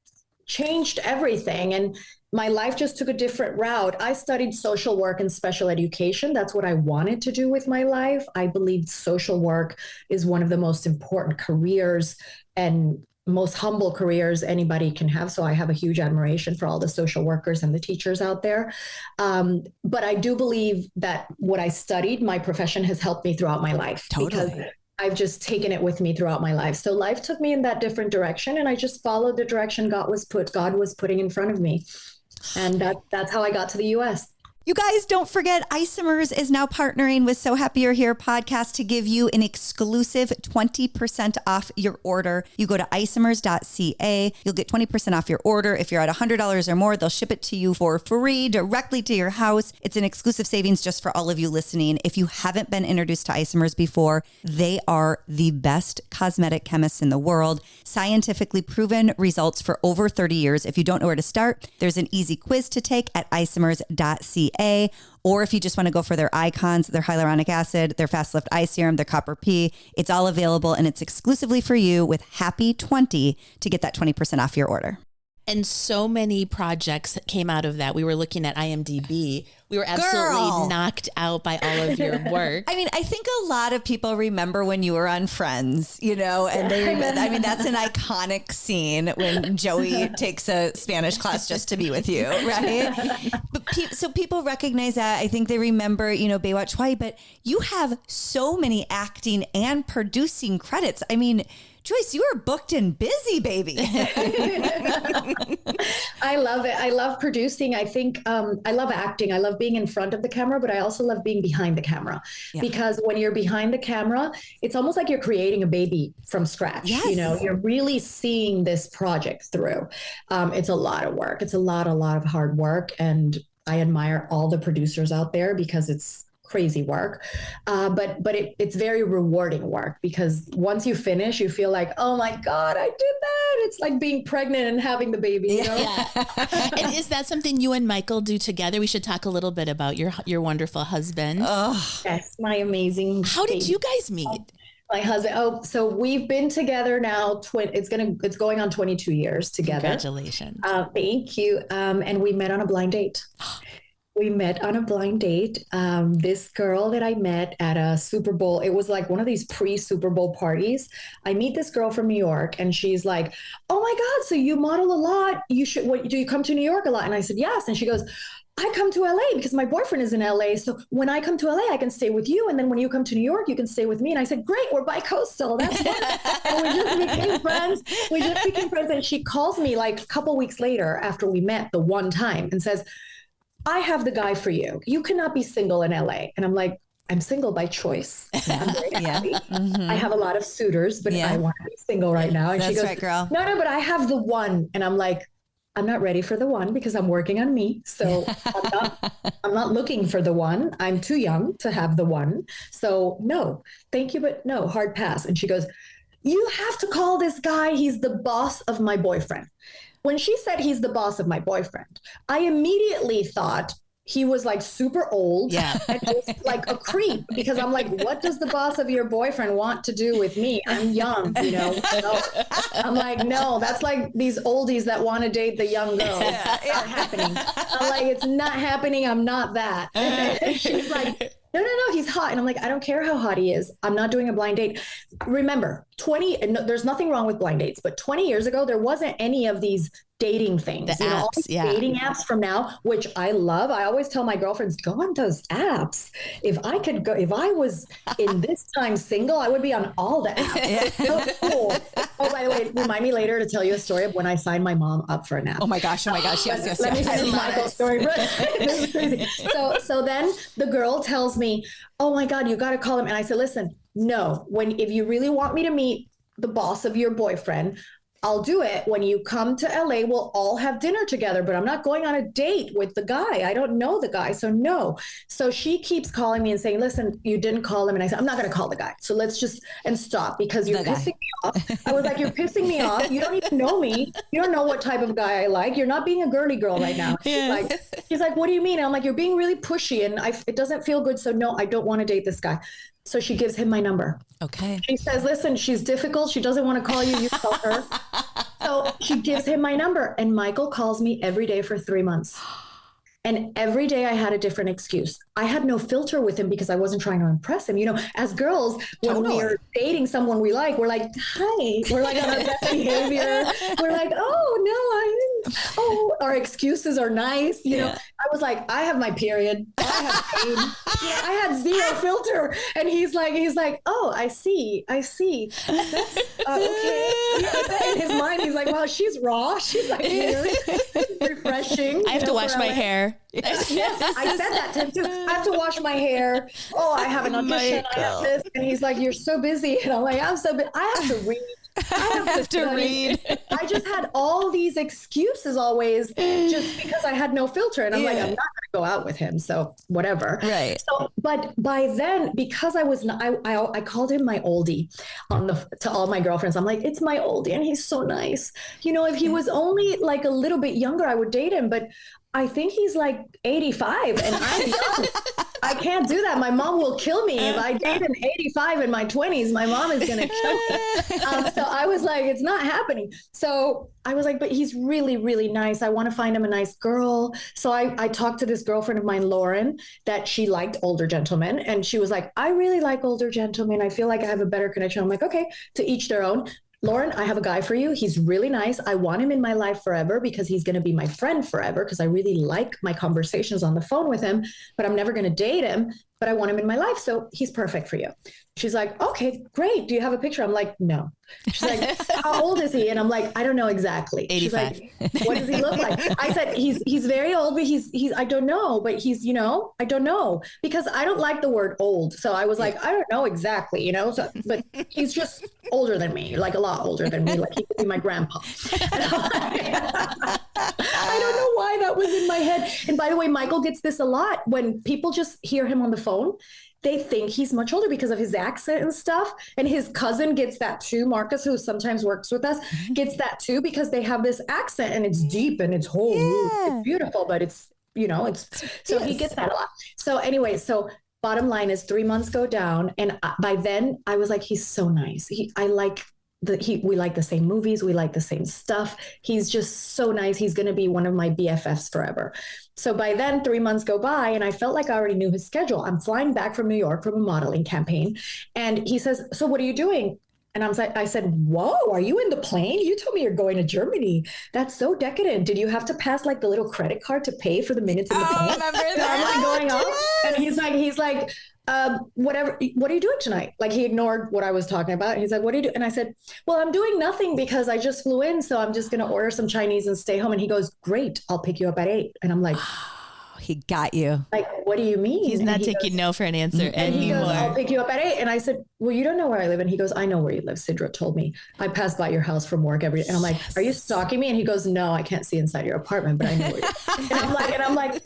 changed everything. And my life just took a different route. I studied social work and special education. That's what I wanted to do with my life. I believed social work is one of the most important careers and most humble careers anybody can have. So I have a huge admiration for all the social workers and the teachers out there. But I do believe that what I studied, my profession has helped me throughout my life. Totally. Because I've just taken it with me throughout my life. So life took me in that different direction. And I just followed the direction God was putting in front of me. And that's how I got to the US. You guys, don't forget, Isomers is now partnering with So Happy You're Here podcast to give you an exclusive 20% off your order. You go to isomers.ca. You'll get 20% off your order. If you're at $100 or more, they'll ship it to you for free directly to your house. It's an exclusive savings just for all of you listening. If you haven't been introduced to Isomers before, they are the best cosmetic chemists in the world. Scientifically proven results for over 30 years. If you don't know where to start, there's an easy quiz to take at isomers.ca. Or if you just want to go for their icons, their hyaluronic acid, their fast lift eye serum, their copper P, it's all available and it's exclusively for you with Happy20 to get that 20% off your order. And so many projects came out of that. We were looking at IMDb. We were absolutely knocked out by all of your work. I mean, I think a lot of people remember when you were on Friends, you know, and they remember, I mean, that's an iconic scene when Joey takes a Spanish class just to be with you, right? But so people recognize that. I think they remember, you know, Baywatch Hawaii, but you have so many acting and producing credits. I mean, Joyce, you are booked and busy, baby. I love it. I love producing. I think I love acting. I love being in front of the camera, but I also love being behind the camera because when you're behind the camera, it's almost like you're creating a baby from scratch. Yes. You know, you're really seeing this project through. It's a lot of work. It's a lot of hard work. And I admire all the producers out there because it's crazy work. But it's very rewarding work because once you finish, you feel like, oh my God, I did that. It's like being pregnant and having the baby, you know? Yeah. And is that something you and Michael do together? We should talk a little bit about your wonderful husband. Oh, yes, my amazing. How did you guys meet? My husband. Oh, so we've been together now. It's going on 22 years together. Congratulations. Thank you. And we met on a blind date. We met on a blind date. This girl that I met at a Super Bowl, it was like one of these pre-Super Bowl parties. I meet this girl from New York and she's like, oh my God, so you model a lot. Do you come to New York a lot? And I said, yes. And she goes, I come to LA because my boyfriend is in LA. So when I come to LA, I can stay with you. And then when you come to New York, you can stay with me. And I said, great, we're bi-coastal. That's fun. And we just became friends. And she calls me like a couple weeks later after we met the one time and says, I have the guy for you. You cannot be single in LA. And I'm like, I'm single by choice. I'm very happy. I have a lot of suitors, but I want to be single right now. And That's she goes, right, girl. No, but I have the one. And I'm like, I'm not ready for the one because I'm working on me. So I'm not looking for the one. I'm too young to have the one. So no, thank you, but no, hard pass. And she goes, you have to call this guy. He's the boss of my boyfriend. When she said he's the boss of my boyfriend, I immediately thought he was like super old and just like a creep, because I'm like, what does the boss of your boyfriend want to do with me? I'm young, you know? No. I'm like, no, that's like these oldies that want to date the young girls. It's not happening. I'm like, it's not happening. I'm not that. And she's like, no, he's hot. And I'm like, I don't care how hot he is. I'm not doing a blind date. Remember, there's nothing wrong with blind dates, but 20 years ago, there wasn't any of these dating things, the apps, all these dating apps from now, which I love. I always tell my girlfriends, go on those apps. If I was in this time single, I would be on all the apps. So cool. Oh, by the way, remind me later to tell you a story of when I signed my mom up for an app. Oh my gosh. Yes. Let me tell you Michael's story. This is crazy. So then the girl tells me, oh my God, you got to call him. And I said, listen, no, if you really want me to meet the boss of your boyfriend, I'll do it. When you come to LA, we'll all have dinner together, but I'm not going on a date with the guy. I don't know the guy. So no. So she keeps calling me and saying, listen, you didn't call him. And I said, I'm not going to call the guy. So let's just stop, because you're pissing me off. I was like, you're pissing me off. You don't even know me. You don't know what type of guy I like. You're not being a girly girl right now. She's like, what do you mean? And I'm like, you're being really pushy and it doesn't feel good. So no, I don't want to date this guy. So she gives him my number. Okay. She says, listen, she's difficult. She doesn't want to call you. You tell her. So she gives him my number, and Michael calls me every day for 3 months. And every day I had a different excuse. I had no filter with him because I wasn't trying to impress him. You know, as girls, when we are dating someone we like, we're like, hi, we're like on our best behavior. We're like, our excuses are nice. You know, I was like, I have my period. I have pain. I had zero filter. And he's like, oh, I see. That's okay. In his mind, he's like, wow, she's raw. She's like, really refreshing. I have to wash my hair. Yes, I said that to him too. I have to wash my hair. Oh, I have an audition. I have this. And he's like, you're so busy. And I'm like, I'm so busy. I have to read. I have to read. I just had all these excuses always just because I had no filter. And I'm like, I'm not going to go out with him. So whatever. Right. So, but by then, because I called him my oldie to all my girlfriends. I'm like, it's my oldie. And he's so nice. You know, if he was only like a little bit younger, I would date him. But I think he's like 85 and I'm young. I can't do that. My mom will kill me. If I date him 85 in my 20s, my mom is going to kill me. So I was like, it's not happening. So I was like, but he's really, really nice. I want to find him a nice girl. So I talked to this girlfriend of mine, Lauren, that she liked older gentlemen. And she was like, I really like older gentlemen. I feel like I have a better connection. I'm like, okay, to each their own. Lauren, I have a guy for you. He's really nice. I want him in my life forever because he's going to be my friend forever because I really like my conversations on the phone with him, but I'm never going to date him, but I want him in my life. So he's perfect for you. She's like, okay, great. Do you have a picture? I'm like, no. She's like, how old is he? And I'm like, I don't know exactly. 85. She's like, what does he look like? I said, he's very old, but he's, I don't know, but he's, you know, I don't know because I don't like the word old. So I was like, I don't know exactly, you know, so, but he's just older than me, like a lot older than me. Like he could be my grandpa. I don't know why that was in my head. And by the way, Michael gets this a lot when people just hear him on the phone. They think he's much older because of his accent and stuff. And his cousin gets that too. Marcus, who sometimes works with us, gets that too because they have this accent and it's deep and it's whole. It's beautiful, but it's, you know, it's so he gets that a lot. So anyway, so bottom line is 3 months go down. And by then I was like, he's so nice. We like the same movies. We like the same stuff. He's just so nice. He's going to be one of my BFFs forever. So by then 3 months go by and I felt like I already knew his schedule. I'm flying back from New York from a modeling campaign. And he says, so what are you doing? And I said, whoa, are you in the plane? You told me you're going to Germany. That's so decadent. Did you have to pass like the little credit card to pay for the minutes in the plane? I remember So that. I'm like going up, and he's like, whatever, what are you doing tonight? Like he ignored what I was talking about. He's like, what do you do? And I said, well, I'm doing nothing because I just flew in. So I'm just going to order some Chinese and stay home. And he goes, great, I'll pick you up at 8. And I'm like, He got you. like, what do you mean? He's not taking no for an answer and he anymore. goes, I'll pick you up at 8. And I said, well, you don't know where I live. And he goes, I know where you live. Sidra told me. I pass by your house from work every day. And I'm like, are you stalking me? And he goes, no, I can't see inside your apartment, but I know where you live. And I'm like,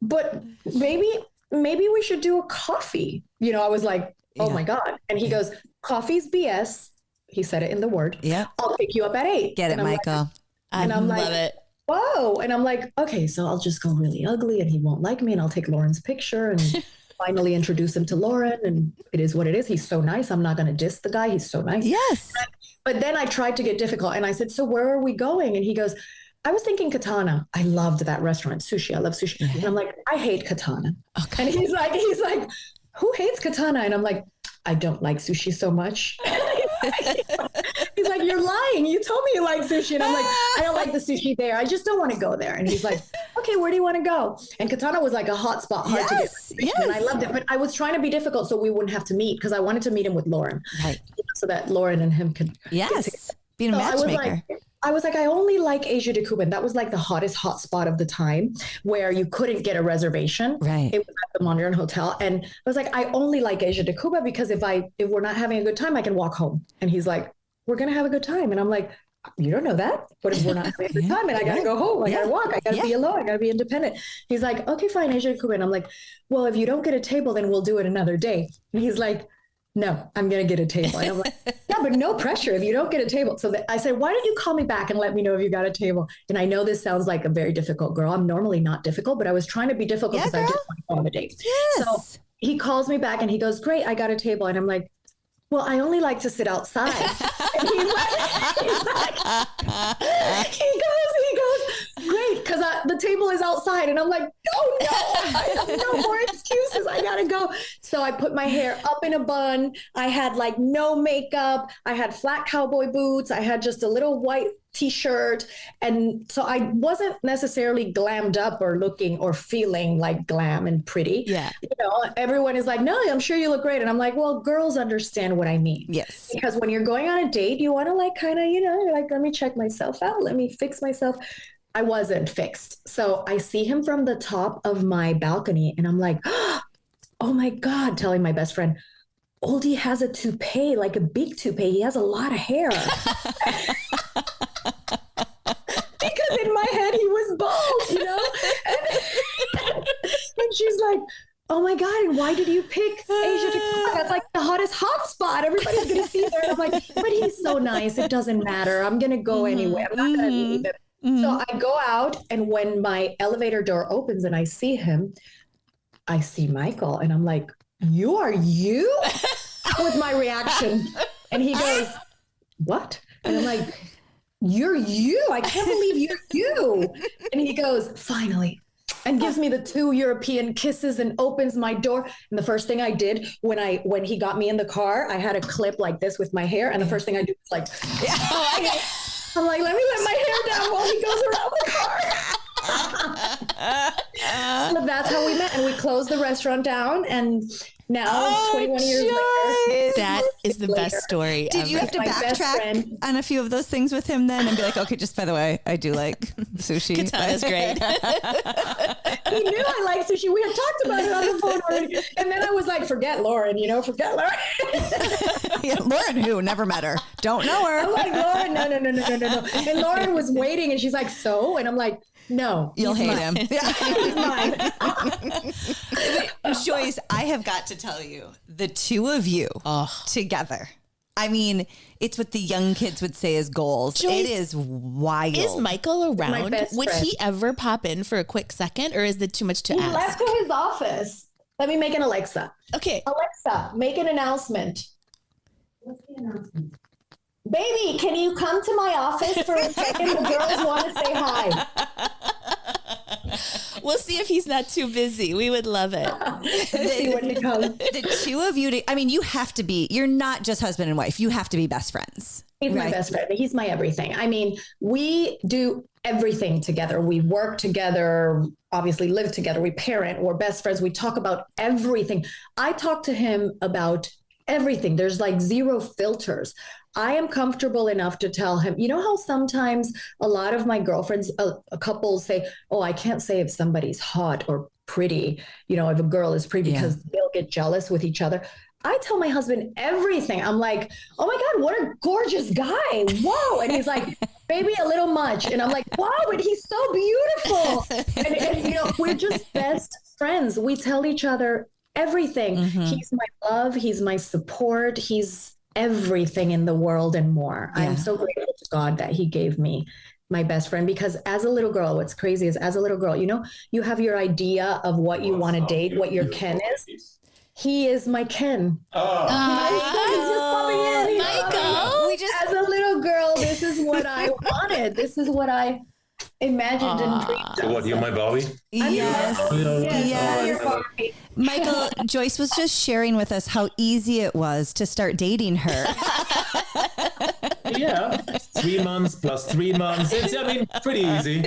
but maybe we should do a coffee. You know, I was like, oh my God. And he goes, coffee's BS. He said it in the word. Yeah. I'll pick you up at 8. Get it, Michael. I love it. Whoa. And I'm like, okay, so I'll just go really ugly and he won't like me and I'll take Lauren's picture and finally introduce him to Lauren. And it is what it is. He's so nice. I'm not going to diss the guy. He's so nice. Yes. But then I tried to get difficult and I said, so where are we going? And he goes, I was thinking Katana. I loved that restaurant. Sushi. I love sushi. And I'm like, I hate Katana. Okay. And he's like, who hates Katana? And I'm like, I don't like sushi so much. He's like, you're lying. You told me you like sushi. And I'm like, I don't like the sushi there. I just don't want to go there. And he's like, okay, where do you want to go? And Katana was like a hot spot, hard to get. And I loved it. But I was trying to be difficult so we wouldn't have to meet because I wanted to meet him with Lauren. Right. So that Lauren and him could. Yes. Be a So matchmaker. I was like, I only like Asia de Cuba. And that was like the hottest hot spot of the time where you couldn't get a reservation. Right. It was at the Modern Hotel. And I was like, I only like Asia de Cuba because if we're not having a good time, I can walk home. And he's like, we're going to have a good time. And I'm like, you don't know that. What if we're not having a good time and I got to go home? I got to walk. I got to be alone. I got to be independent. He's like, okay, fine, Asia de Cuba. And I'm like, well, if you don't get a table, then we'll do it another day. And he's like, no, I'm going to get a table. And I'm like, yeah, but no pressure if you don't get a table. So I said, why don't you call me back and let me know if you got a table? And I know this sounds like a very difficult girl. I'm normally not difficult, but I was trying to be difficult because I didn't want to go on a date. Yes. So he calls me back and he goes, great, I got a table. And I'm like, well, I only like to sit outside. And he goes, great, because the table is outside. And I'm like, oh no, I have no more excuses. I gotta go. So I put my hair up in a bun. I had like no makeup. I had flat cowboy boots. I had just a little white t-shirt. And so I wasn't necessarily glammed up or looking or feeling like glam and pretty. Yeah. You know, everyone is like, no, I'm sure you look great. And I'm like, well, girls understand what I mean. Yes. Because when you're going on a date, you want to like kind of, you know, like, let me check myself out. Let me fix myself. I wasn't fixed. So I see him from the top of my balcony and I'm like, oh my God, telling my best friend, Oldie has a toupee, like a big toupee. He has a lot of hair. Because in my head, he was bald, you know? And she's like, oh my God, and why did you pick Asia de Cuba? That's like the hottest hot spot. Everybody's going to see there. And I'm like, but he's so nice. It doesn't matter. I'm going to go anyway. I'm not going to leave him. So I go out, and when my elevator door opens and I see him, I see Michael, and I'm like, you are you? That was my reaction. And he goes, what? And I'm like, you're you. I can't believe you're you. And he goes, finally, and gives me the 2 European kisses and opens my door. And the first thing I did when he got me in the car, I had a clip like this with my hair. And the first thing I do is like, I'm like, let me let my hair down while he goes around the car. So that's how we met. And we closed the restaurant down. And now, 21 years later. That is the best story Did ever. you have to My best backtrack friend. on a few of those things with him then and be like, okay, just by the way, I do like sushi. Katana's great. He knew I liked sushi. We had talked about it on the phone already. And then I was like, forget Lauren, forget Lauren. Yeah, Lauren, who? Never met her. Don't know her. I'm like, Lauren, no. And Lauren was waiting and she's like, so? And I'm like, no. You'll hate him. He's mine. Joyce, I have got to tell you, the two of you together. I mean, it's what the young kids would say is goals. Joyce, it is wild. Is Michael My around? best Would friend. he ever pop in for a quick second, or is it too much to He ask? left to his office. Let me make an Alexa. Okay. Alexa, make an announcement. What's the announcement? Baby, can you come to my office for a second? The girls want to say hi. We'll see if he's not too busy. We would love it. See when he comes. The two of you, I mean, you have to be, you're not just husband and wife. You have to be best friends. He's my best friend. He's my everything. I mean, we do everything together. We work together, obviously live together. We parent, we're best friends. We talk about everything. I talk to him about everything. There's like zero filters. I am comfortable enough to tell him, you know how sometimes a lot of my girlfriends, a couple say, oh, I can't say if somebody's hot or pretty, you know, if a girl is pretty because they'll get jealous with each other. I tell my husband everything. I'm like, oh my God, what a gorgeous guy. Whoa. And he's like, baby, a little much. And I'm like, wow, but he's so beautiful. And you know, we're just best friends. We tell each other everything. He's my love. He's my support. He's everything in the world and more. Yeah. I'm so grateful to God that he gave me my best friend, because as a little girl, what's crazy is as a little girl, you know, you have your idea of what you want to date, what your Ken is. He is my Ken. Michael. As a little girl, this is what I wanted. This is what I imagined and dreamed. So what, you're my Barbie? Yes. Yes. Michael, Joyce was just sharing with us how easy it was to start dating her. Yeah, 3 months plus 3 months. It's, I mean, pretty easy.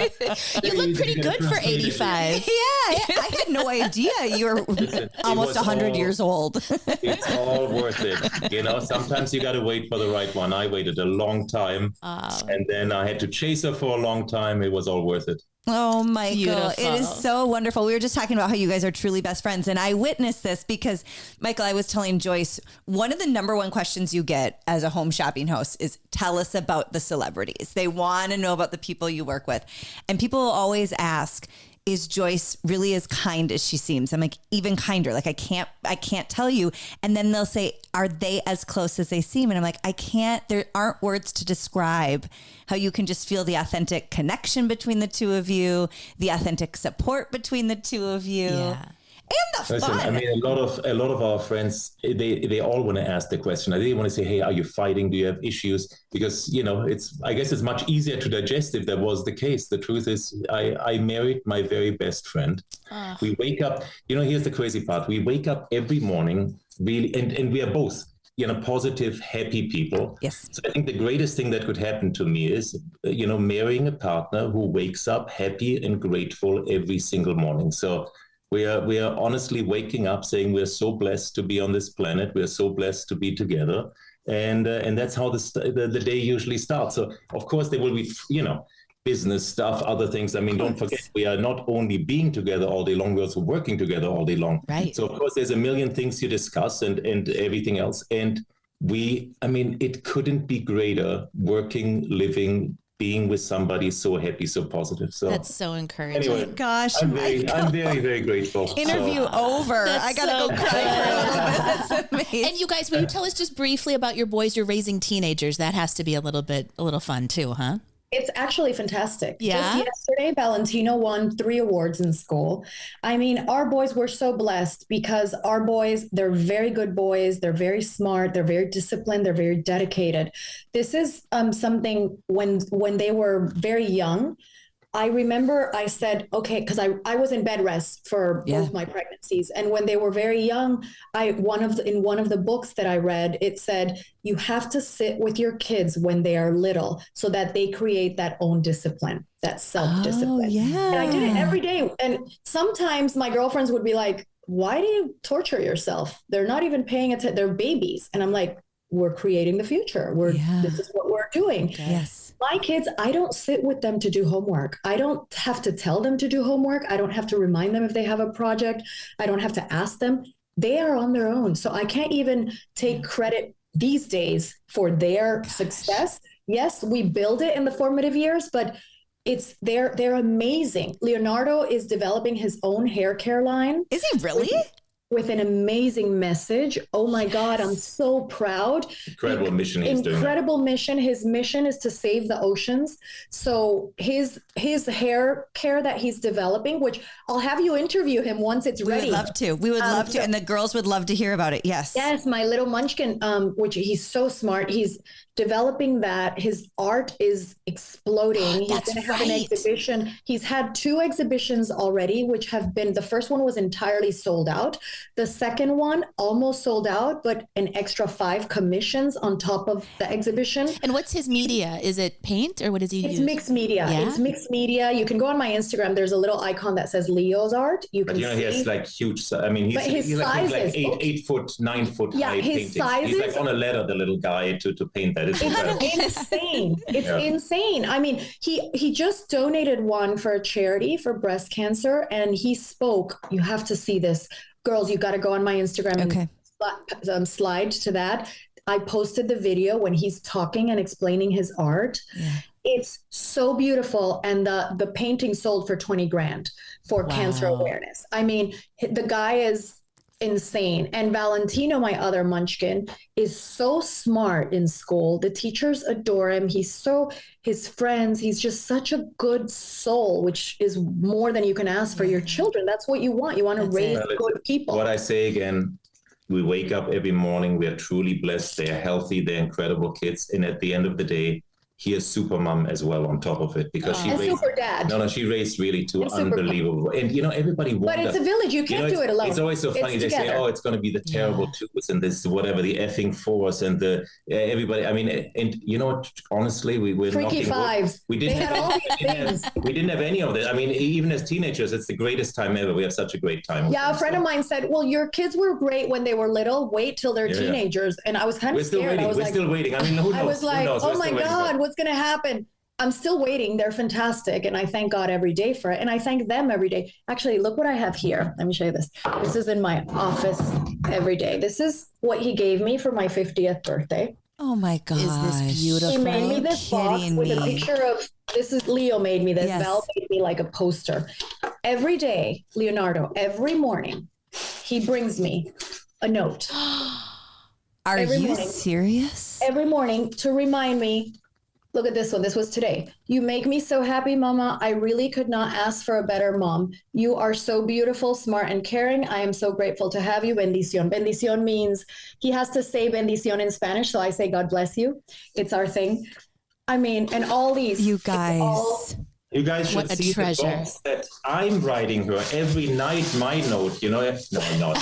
You look pretty good for 85. Yeah, I had no idea you were almost 100 years old. It's all worth it. You know, sometimes you got to wait for the right one. I waited a long time, and then I had to chase her for a long time. It was all worth it. Oh, Michael, Beautiful. It is so wonderful. We were just talking about how you guys are truly best friends. And I witnessed this because, Michael, I was telling Joyce, one of the number one questions you get as a home shopping host is tell us about the celebrities. They want to know about the people you work with. And people always ask, is Joyce really as kind as she seems? I'm like, even kinder. Like, I can't tell you. And then they'll say, are they as close as they seem? And I'm like, I can't, there aren't words to describe how you can just feel the authentic connection between the two of you, the authentic support between the two of you. Yeah. And the Listen, fun. I mean, a lot of our friends, they all want to ask the question. They want to say, hey, are you fighting? Do you have issues? Because, you know, I guess it's much easier to digest if that was the case. The truth is, I married my very best friend. We wake up, you know, here's the crazy part. We wake up every morning, really, and we are both, you know, positive, happy people. Yes. So I think the greatest thing that could happen to me is, you know, marrying a partner who wakes up happy and grateful every single morning. So we are honestly waking up saying we're so blessed to be on this planet. We're so blessed to be together. And that's how the day usually starts. So, of course, there will be, you know, business stuff, other things. I mean, don't forget, we are not only being together all day long, we're also working together all day long. Right. So, of course, there's a million things you discuss and everything else. And I mean, it couldn't be greater working, living, being with somebody so happy, so positive. So that's so encouraging. Anyway, Gosh, I'm very, very grateful. Interview over. That's I gotta so go cry for a little bit. That's amazing. And you guys, will you tell us just briefly about your boys? You're raising teenagers. That has to be a little fun too, huh? It's actually fantastic. Yeah. Just yesterday, Valentino won 3 awards in school. I mean, our boys were so blessed because our boys, they're very good boys. They're very smart. They're very disciplined. They're very dedicated. This is something when they were very young. I remember I said, okay, because I was in bed rest for both my pregnancies. And when they were very young, in one of the books that I read, it said, you have to sit with your kids when they are little so that they create that own discipline, that self-discipline. Oh, yeah. And I did it every day. And sometimes my girlfriends would be like, why do you torture yourself? They're not even paying attention. They're babies. And I'm like, we're creating the future. This is what we're doing. Yes. My kids, I don't sit with them to do homework. I don't have to tell them to do homework. I don't have to remind them if they have a project. I don't have to ask them. They are on their own. So I can't even take credit these days for their success. Yes, we build it in the formative years, but they're amazing. Leonardo is developing his own hair care line. Is he really? With an amazing message. Oh my God, I'm so proud. Incredible mission he's doing. Incredible mission. His mission is to save the oceans. So his hair care that he's developing, which I'll have you interview him once it's ready. We would love to. We would love to. And the girls would love to hear about it. Yes. Yes, my little munchkin, which he's so smart. He's developing that. His art is exploding. He's That's going to have an right. exhibition. He's had 2 exhibitions already, which have been, the first one was entirely sold out. The second one almost sold out, but an extra 5 commissions on top of the exhibition. And what's his media? Is it paint or what does he use? It's mixed media. Yeah? It's mixed media. You can go on my Instagram. There's a little icon that says Leo's art. You But can you know, see. he has like huge. I mean, But his he's like sizes- 8 foot, 9 foot Yeah, high his paintings. sizes- He's like on a ladder, the little guy, to paint that. It's incredible. It's insane. It's Yeah. insane. I mean, he just donated one for a charity for breast cancer, and he spoke. You have to see this, girls. You got to go on my Instagram and slide to that. I posted the video when he's talking and explaining his art. Yeah. It's so beautiful, and the painting sold for 20 grand for cancer awareness. I mean, the guy is insane. And Valentino, my other munchkin, is so smart in school. The teachers adore him. His friends, he's just such a good soul, which is more than you can ask for your children. That's what you want. You want to raise good people. What I say again, we wake up every morning. We are truly blessed. They are healthy. They're incredible kids. And at the end of the day, he is super mom as well on top of it, because she and raised, super dad. she raised really 2 And super unbelievable. And everybody wonders. But it's a village. You can't do it alone. It's always so funny. They say, "Oh, it's going to be the terrible twos and this whatever, the effing fours and the everybody." I mean, and you know what? Honestly, we're Freaky fives. We didn't They had all these things. We didn't have any of that. I mean, even as teenagers, it's the greatest time ever. We have such a great time. with Yeah, a them, friend so. of mine said, "Well, your kids were great when they were little. Wait till they're teenagers." And I was kind We're of still scared. waiting. I was We're like, still waiting. I mean, who knows? I was like, Who knows? "Oh We're my still waiting. God, what's going to happen?" I'm still waiting. They're fantastic. And I thank God every day for it. And I thank them every day. Actually, look what I have here. Let me show you this. This is in my office every day. This is what he gave me for my 50th birthday. Oh my gosh. Is this beautiful? He made me this box with a picture of, this is Leo made me this. Yes. Val made me like a poster. Every day, Leonardo, every morning, he brings me a note. Are every you morning. serious? Every morning to remind me, look at this one. This was today. "You make me so happy, Mama. I really could not ask for a better mom. You are so beautiful, smart, and caring. I am so grateful to have you. Bendición." Bendición means, he has to say bendición in Spanish. So I say, God bless you. It's our thing. I mean, and all these. You guys. You guys should What a see treasure. the box that I'm writing her every night. My note, No, it's not.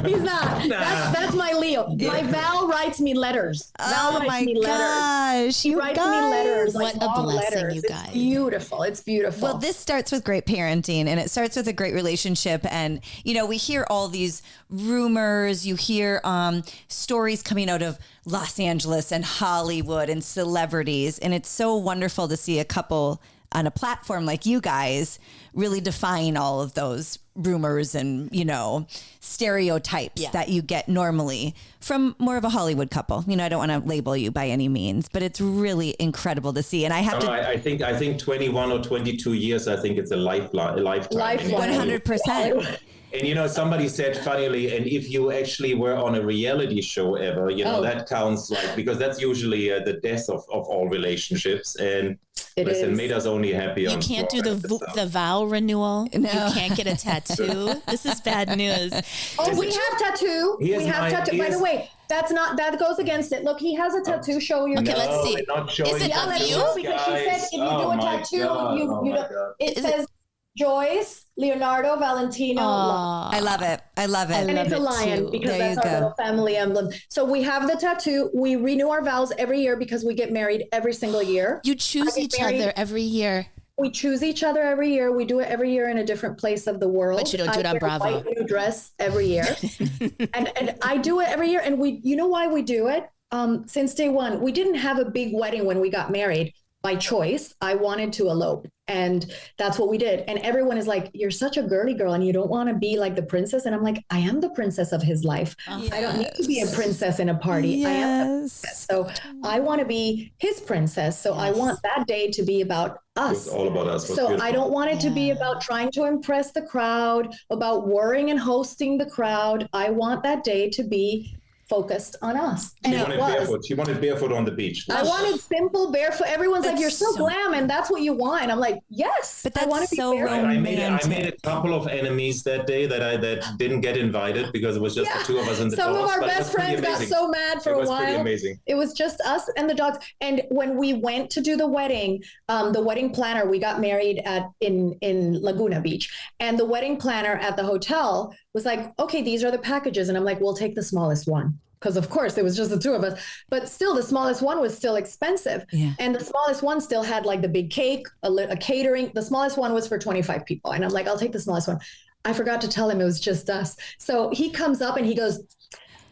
He's not. Nah. That's my Leo. My Val writes me letters. Val Oh writes my me letters. gosh. She You writes guys. me letters. What like a long blessing, letters. you guys. It's beautiful. It's beautiful. Well, this starts with great parenting, and it starts with a great relationship. And, we hear all these rumors, you hear stories coming out of Los Angeles and Hollywood and celebrities. And it's so wonderful to see a couple on a platform like you guys really defying all of those rumors and, stereotypes that you get normally from more of a Hollywood couple. I don't want to label you by any means, but it's really incredible to see. And I have I think 21 or 22 years, I think it's a lifetime. Lifeline. 100%. And somebody said funnily, and if you actually were on a reality show ever, that counts because that's usually the death of all relationships. And It listen, is. made us only happy. You can't do the vow renewal. No. You can't get a tattoo. This is bad news. Oh, we have tattoo. He is We have my- tattoo. he By the is- way, that goes against it. Look, he has a tattoo. Show you. Okay, let's see. We're not showing Is it Yeah, of let's you? show, because she said if you do a tattoo, you don't. It Is says Joyce, Leonardo, Valentino. Aw. I love it. I love it. And it's a love it lion too. because There that's you our go. little family emblem. So we have the tattoo. We renew our vows every year because we get married every single year. You choose I get each married. other every year. We choose each other every year. We do it every year in a different place of the world. But you don't do it on I wear a Bravo. white new dress every year, and I do it every year. And you know why we do it? Since day one, we didn't have a big wedding when we got married by choice. I wanted to elope, and that's what we did. And everyone is like, "You're such a girly girl, and you don't want to be like the princess." And I'm like, "I am the princess of his life. I don't need to be a princess in a party. I am the princess. So I want to be his princess. So I want that day to be about us." It's all about us. So I don't want it to be about trying to impress the crowd, about worrying and hosting the crowd. I want that day to be focused on us. And she wanted barefoot. She wanted barefoot on the beach. I wanted simple barefoot. Everyone's like, you're so glam, and that's what you want. I'm like, yes, but that's I want to so be barefoot. I made a couple of enemies that day that didn't get invited because it was just the two of us in the Some dogs, of our best friends got so mad for a while. Pretty amazing. It was just us and the dogs. And when we went to do the wedding planner, we got married in Laguna Beach, and the wedding planner at the hotel was like, okay, these are the packages. And I'm like, we'll take the smallest one. Because of course it was just the two of us, but still the smallest one was still expensive. Yeah. And the smallest one still had like the big cake, a catering. The smallest one was for 25 people. And I'm like, I'll take the smallest one. I forgot to tell him it was just us. So he comes up and he goes,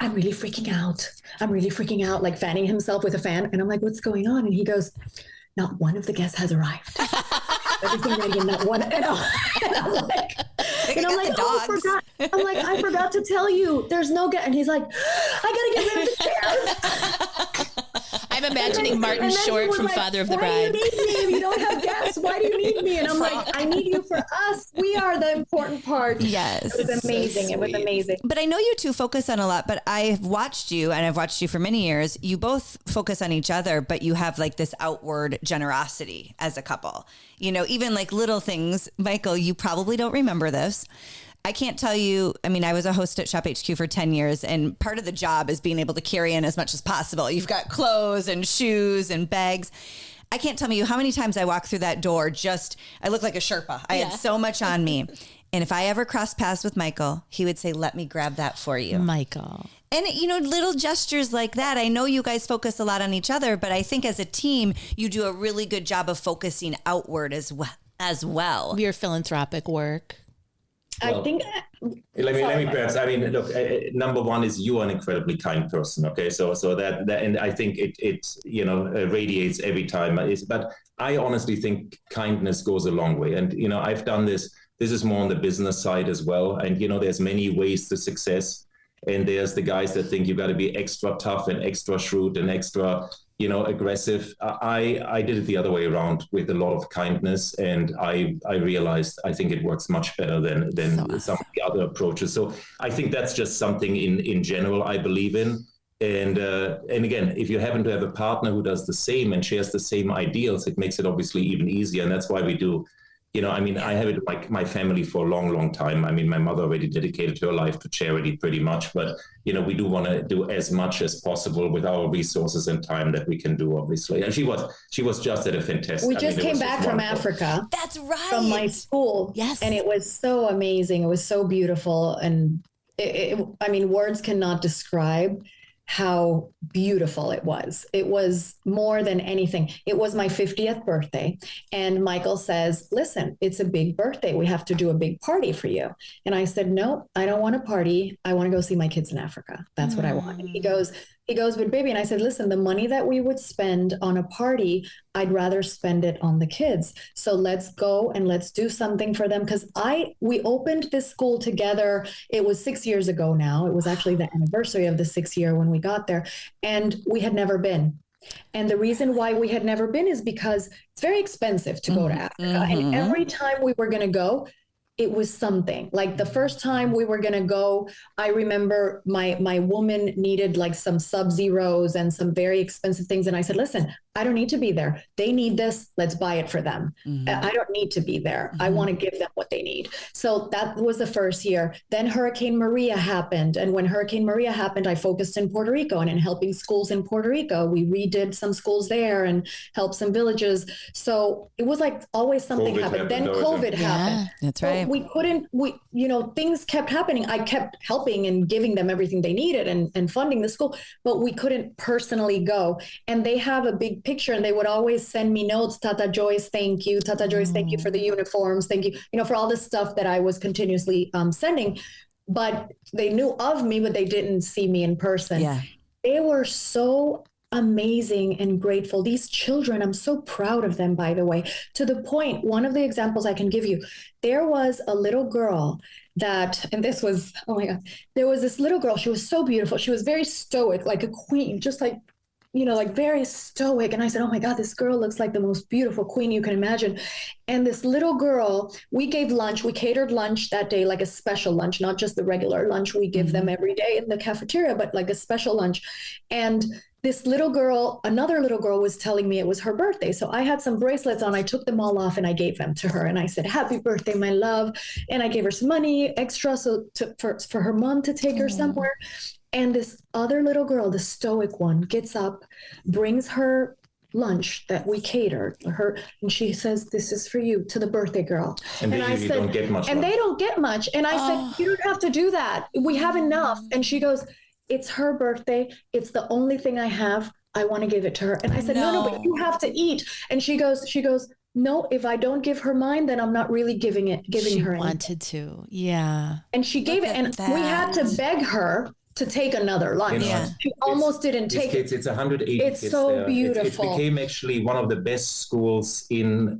I'm really freaking out. Like fanning himself with a fan. And I'm like, what's going on? And he goes, not one of the guests has arrived. Everything ready and not one. And I'm like, I forgot to tell you, there's no guest. And he's like, I gotta get rid of the chairs. I'm imagining Martin Short from like, Father of the Bride. Why do you need me if you don't have guests? Why do you need me? And I'm like, I need you for us. We are the important part. Yes. It was amazing. It was amazing. But I know you two focus on a lot, but I've watched you, and I've watched you for many years. You both focus on each other, but you have like this outward generosity as a couple. You know, even like little things. Michael, you probably don't remember this. I can't tell you. I mean, I was a host at Shop HQ for 10 years, and part of the job is being able to carry in as much as possible. You've got clothes and shoes and bags. I can't tell you how many times I walk through that door. I look like a Sherpa. I had so much on me. And if I ever crossed paths with Michael, he would say, let me grab that for you. Michael. And, you know, little gestures like that. I know you guys focus a lot on each other, but I think as a team, you do a really good job of focusing outward as well. Your philanthropic work. Well, I think. Let me perhaps. I mean, look. Number one is you are an incredibly kind person. Okay, so that and I think it radiates every time. But I honestly think kindness goes a long way. And you know, I've done this. This is more on the business side as well. And you know, there's many ways to success. And there's the guys that think you got to be extra tough and extra shrewd and extra, aggressive. I did it the other way around with a lot of kindness, and I realized I think it works much better than some of the other approaches. So I think that's just something in general I believe in. And again, if you happen to have a partner who does the same and shares the same ideals, it makes it obviously even easier. And that's why we do. I have it like my family for a long, long time. I mean, my mother already dedicated her life to charity pretty much, but, we do want to do as much as possible with our resources and time that we can do, obviously. And she was just at a fantastic. We just came back from Africa. That's right. From my school. Yes. And it was so amazing. It was so beautiful. And words cannot describe how beautiful it was. It was more than anything. It was my 50th birthday. And Michael says, listen, it's a big birthday. We have to do a big party for you. And I said, no, I don't want a party. I want to go see my kids in Africa. That's what I want. And he goes, but baby, and I said, listen, the money that we would spend on a party, I'd rather spend it on the kids. So let's go and let's do something for them. Because we opened this school together. It was 6 years ago now. It was actually the anniversary of the 6th year when we got there. And we had never been. And the reason why we had never been is because it's very expensive to go to Africa. And every time we were going to go, it was something. Like the first time we were going to go, I remember my woman needed like some Sub-Zeros and some very expensive things. And I said, listen, I don't need to be there. They need this. Let's buy it for them. I don't need to be there. I want to give them what they need. So that was the first year. Then Hurricane Maria happened. And when Hurricane Maria happened, I focused in Puerto Rico and in helping schools in Puerto Rico. We redid some schools there and helped some villages. So it was like always something happened. Then COVID happened. That's right. So things kept happening. I kept helping and giving them everything they needed and funding the school, but we couldn't personally go. And they have a big picture and they would always send me notes. Tata Joyce, thank you. Tata Joyce, thank you for the uniforms. Thank you, for all this stuff that I was continuously sending. But they knew of me, but they didn't see me in person. Yeah. They were so amazing and grateful. These children, I'm so proud of them, by the way, to the point, one of the examples I can give you, there was a little girl and this was, oh my God, there was this little girl. She was so beautiful. She was very stoic, like a queen, just like like very stoic. And I said, oh my God, this girl looks like the most beautiful queen you can imagine. And this little girl, we gave lunch, we catered lunch that day, like a special lunch, not just the regular lunch we give them every day in the cafeteria, but like a special lunch. And this little girl, another little girl was telling me it was her birthday. So I had some bracelets on. I took them all off and I gave them to her. And I said, happy birthday, my love. And I gave her some money extra for her mom to take her somewhere. And this other little girl, the stoic one, gets up, brings her lunch that we catered her, and she says, this is for you, to the birthday girl. And I said, don't get much. And they don't get much. And I said, you don't have to do that. We have enough. And she goes, it's her birthday. It's the only thing I have. I want to give it to her. And I said, no, but you have to eat. And she goes, no, if I don't give her mine, then I'm not really giving her anything. She wanted to. Yeah. And she gave it. And we had to beg her to take another lunch. She almost didn't take kids, it. It's 180 It's kids so there. beautiful. It became actually one of the best schools in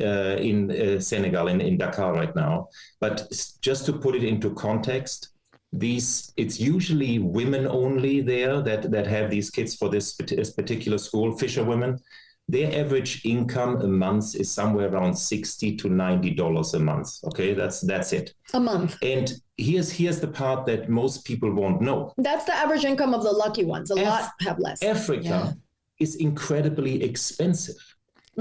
Senegal, in Dakar right now. But just to put it into context, it's usually women only there that have these kids for this particular school, fisher women. Their average income a month is somewhere around $60 to $90 a month. Okay, that's it. A month. And here's the part that most people won't know. That's the average income of the lucky ones. A lot have less. Africa is incredibly expensive.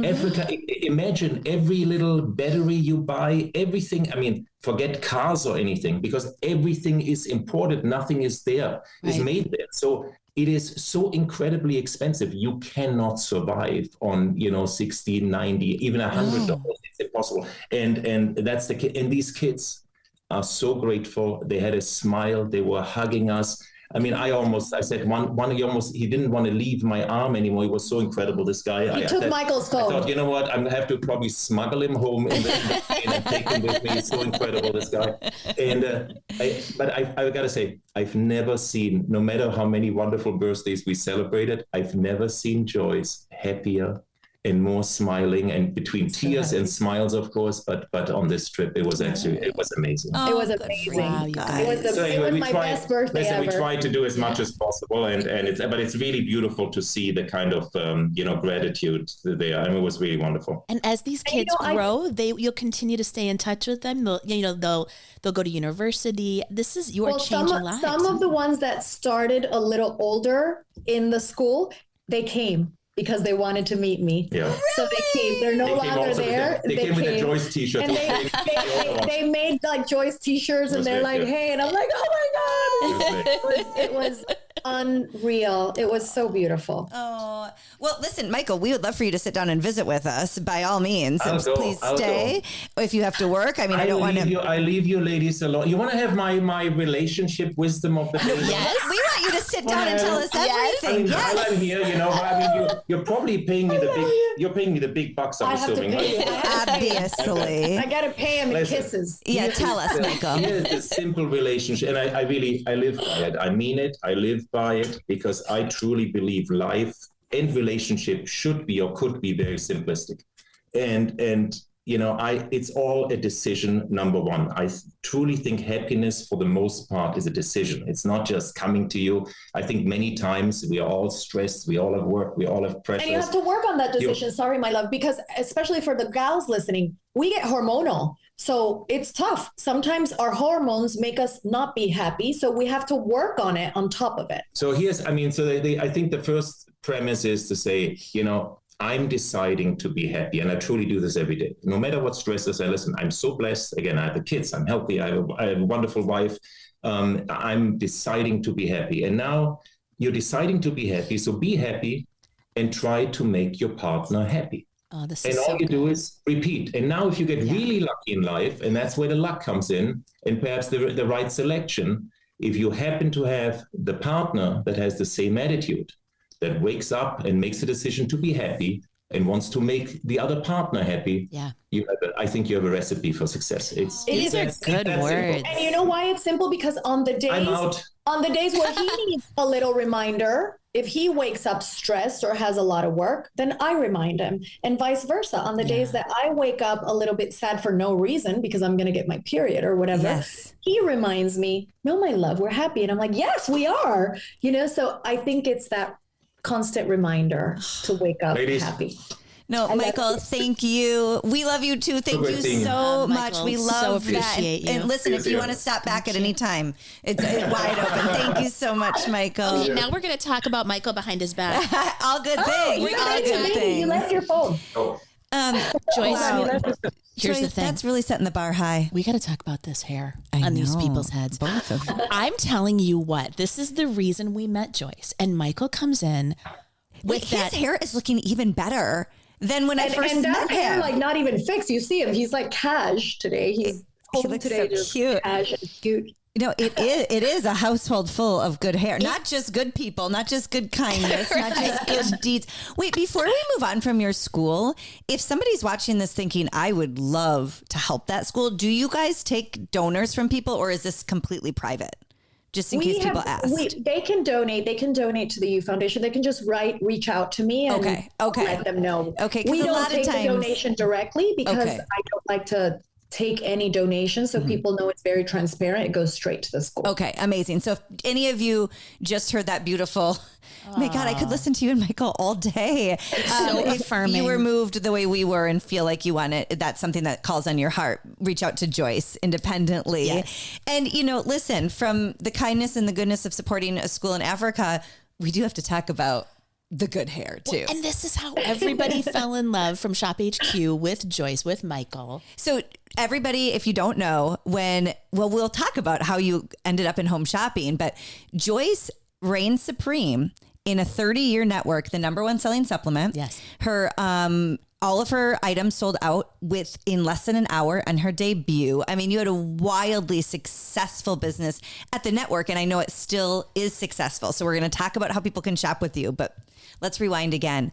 Africa, imagine every little battery you buy, everything. I mean, forget cars or anything, because everything is imported. Nothing is there, is made there. So it is so incredibly expensive. You cannot survive on, $60, $90, even $100. It's impossible. And that's the kid. And these kids are so grateful. They had a smile. They were hugging us. I mean, I said he didn't want to leave my arm anymore. He was so incredible, this guy. He took Michael's phone. I thought, you know what? I'm going to have to probably smuggle him home in the plane and take him with me. He's so incredible, this guy. And but I got to say, I've never seen, no matter how many wonderful birthdays we celebrated, I've never seen Joyce happier and more smiling, and between tears and smiles, of course. But on this trip, it was amazing. It was amazing. Wow, it was my best birthday ever. We tried to do as much as possible, and it's really beautiful to see the kind of gratitude there. I mean, it was really wonderful. And as these kids grow, you'll continue to stay in touch with them. They'll go to university. You are changing lives. Some of the ones that started a little older in the school, they came because they wanted to meet me. Yeah. Really? So they came. They're no longer there. They came with a Joyce t-shirt. And they made like Joyce t-shirts, and they're like, hey, and I'm like, oh my God. It was unreal. It was so beautiful. Oh, well, listen, Michael, we would love for you to sit down and visit with us by all means. Please stay if you have to work. I mean, I don't want to. I leave you ladies alone. You want to have my relationship wisdom of the day? Yes, we want you to sit down and tell us everything. Yes. While I'm here, you're probably paying me the big bucks. I'm assuming. Obviously, I gotta pay him in kisses. Yeah, tell us, Michael. Here's the simple relationship, and I live by it. I mean it. I live by it because I truly believe life and relationship should be or could be very simplistic, and it's all a decision. Number one, I truly think happiness for the most part is a decision. It's not just coming to you. I think many times we are all stressed, we all have work, we all have pressures. And you have to work on that decision. Sorry, my love, because especially for the gals listening, we get hormonal. So it's tough. Sometimes our hormones make us not be happy. So we have to work on it on top of it. So I think the first premise is to say, I'm deciding to be happy, and I truly do this every day. No matter what stresses I listen, I'm so blessed. Again, I have the kids, I'm healthy, I have a wonderful wife. I'm deciding to be happy. And now you're deciding to be happy. So be happy and try to make your partner happy. Oh, and all you do is repeat. And now if you get really lucky in life, and that's where the luck comes in, and perhaps the right selection, if you happen to have the partner that has the same attitude, that wakes up and makes a decision to be happy and wants to make the other partner happy, I think you have a recipe for success. These are good words. And you know why it's simple? Because on the days where he needs a little reminder, if he wakes up stressed or has a lot of work, then I remind him, and vice versa. On the days that I wake up a little bit sad for no reason because I'm going to get my period or whatever, he reminds me, no, my love, we're happy. And I'm like, yes, we are, so I think it's that constant reminder to wake up happy. No, Michael, thank you. We love you too. Thank you so much. Michael, we love so that. appreciate you. And listen, if you want to stop back at any time, it's wide open. Thank you so much, Michael. Okay, now we're going to talk about Michael behind his back. All good things. All good things. You left your phone. Joyce, Wow. here's the thing. That's really setting the bar high. We got to talk about this hair I on these know. people's heads. Both of them. I'm telling you what, this is the reason we met Joyce. And Michael comes in with His that. hair is looking even better than when I first And met that hair, him. like not even fixed. You see him. He's like cash today. He's He looks so just cute. cash and cute. You know, it is a household full of good hair. Not just good people, not just good kindness, not just good deeds. Wait, before we move on from your school, if somebody's watching this thinking, I would love to help that school, do you guys take donors from people, or is this completely private? Just in case people ask. They can donate. They can donate to the U Foundation. They can just reach out to me and Okay. let them know. Okay, 'cause we a don't lot of take times- the donation directly because Okay. I don't like to take any donation. So people know it's very transparent. It goes straight to the school. Okay, amazing. So if any of you just heard that beautiful, oh my God, I could listen to you and Michael all day. So if affirming. you were moved the way we were and feel like you want it, that's something that calls on your heart. Reach out to Joyce independently. Yes. And, listen, from the kindness and the goodness of supporting a school in Africa, we do have to talk about the good hair too. And this is how everybody fell in love from Shop HQ with Joyce, with Michael. So everybody, if you don't know, we'll talk about how you ended up in home shopping, but Joyce reigns supreme in a 30-year network, the number one selling supplement. Yes. Her, all of her items sold out in less than an hour on her debut. I mean, you had a wildly successful business at the network, and I know it still is successful. So we're going to talk about how people can shop with you, but let's rewind again.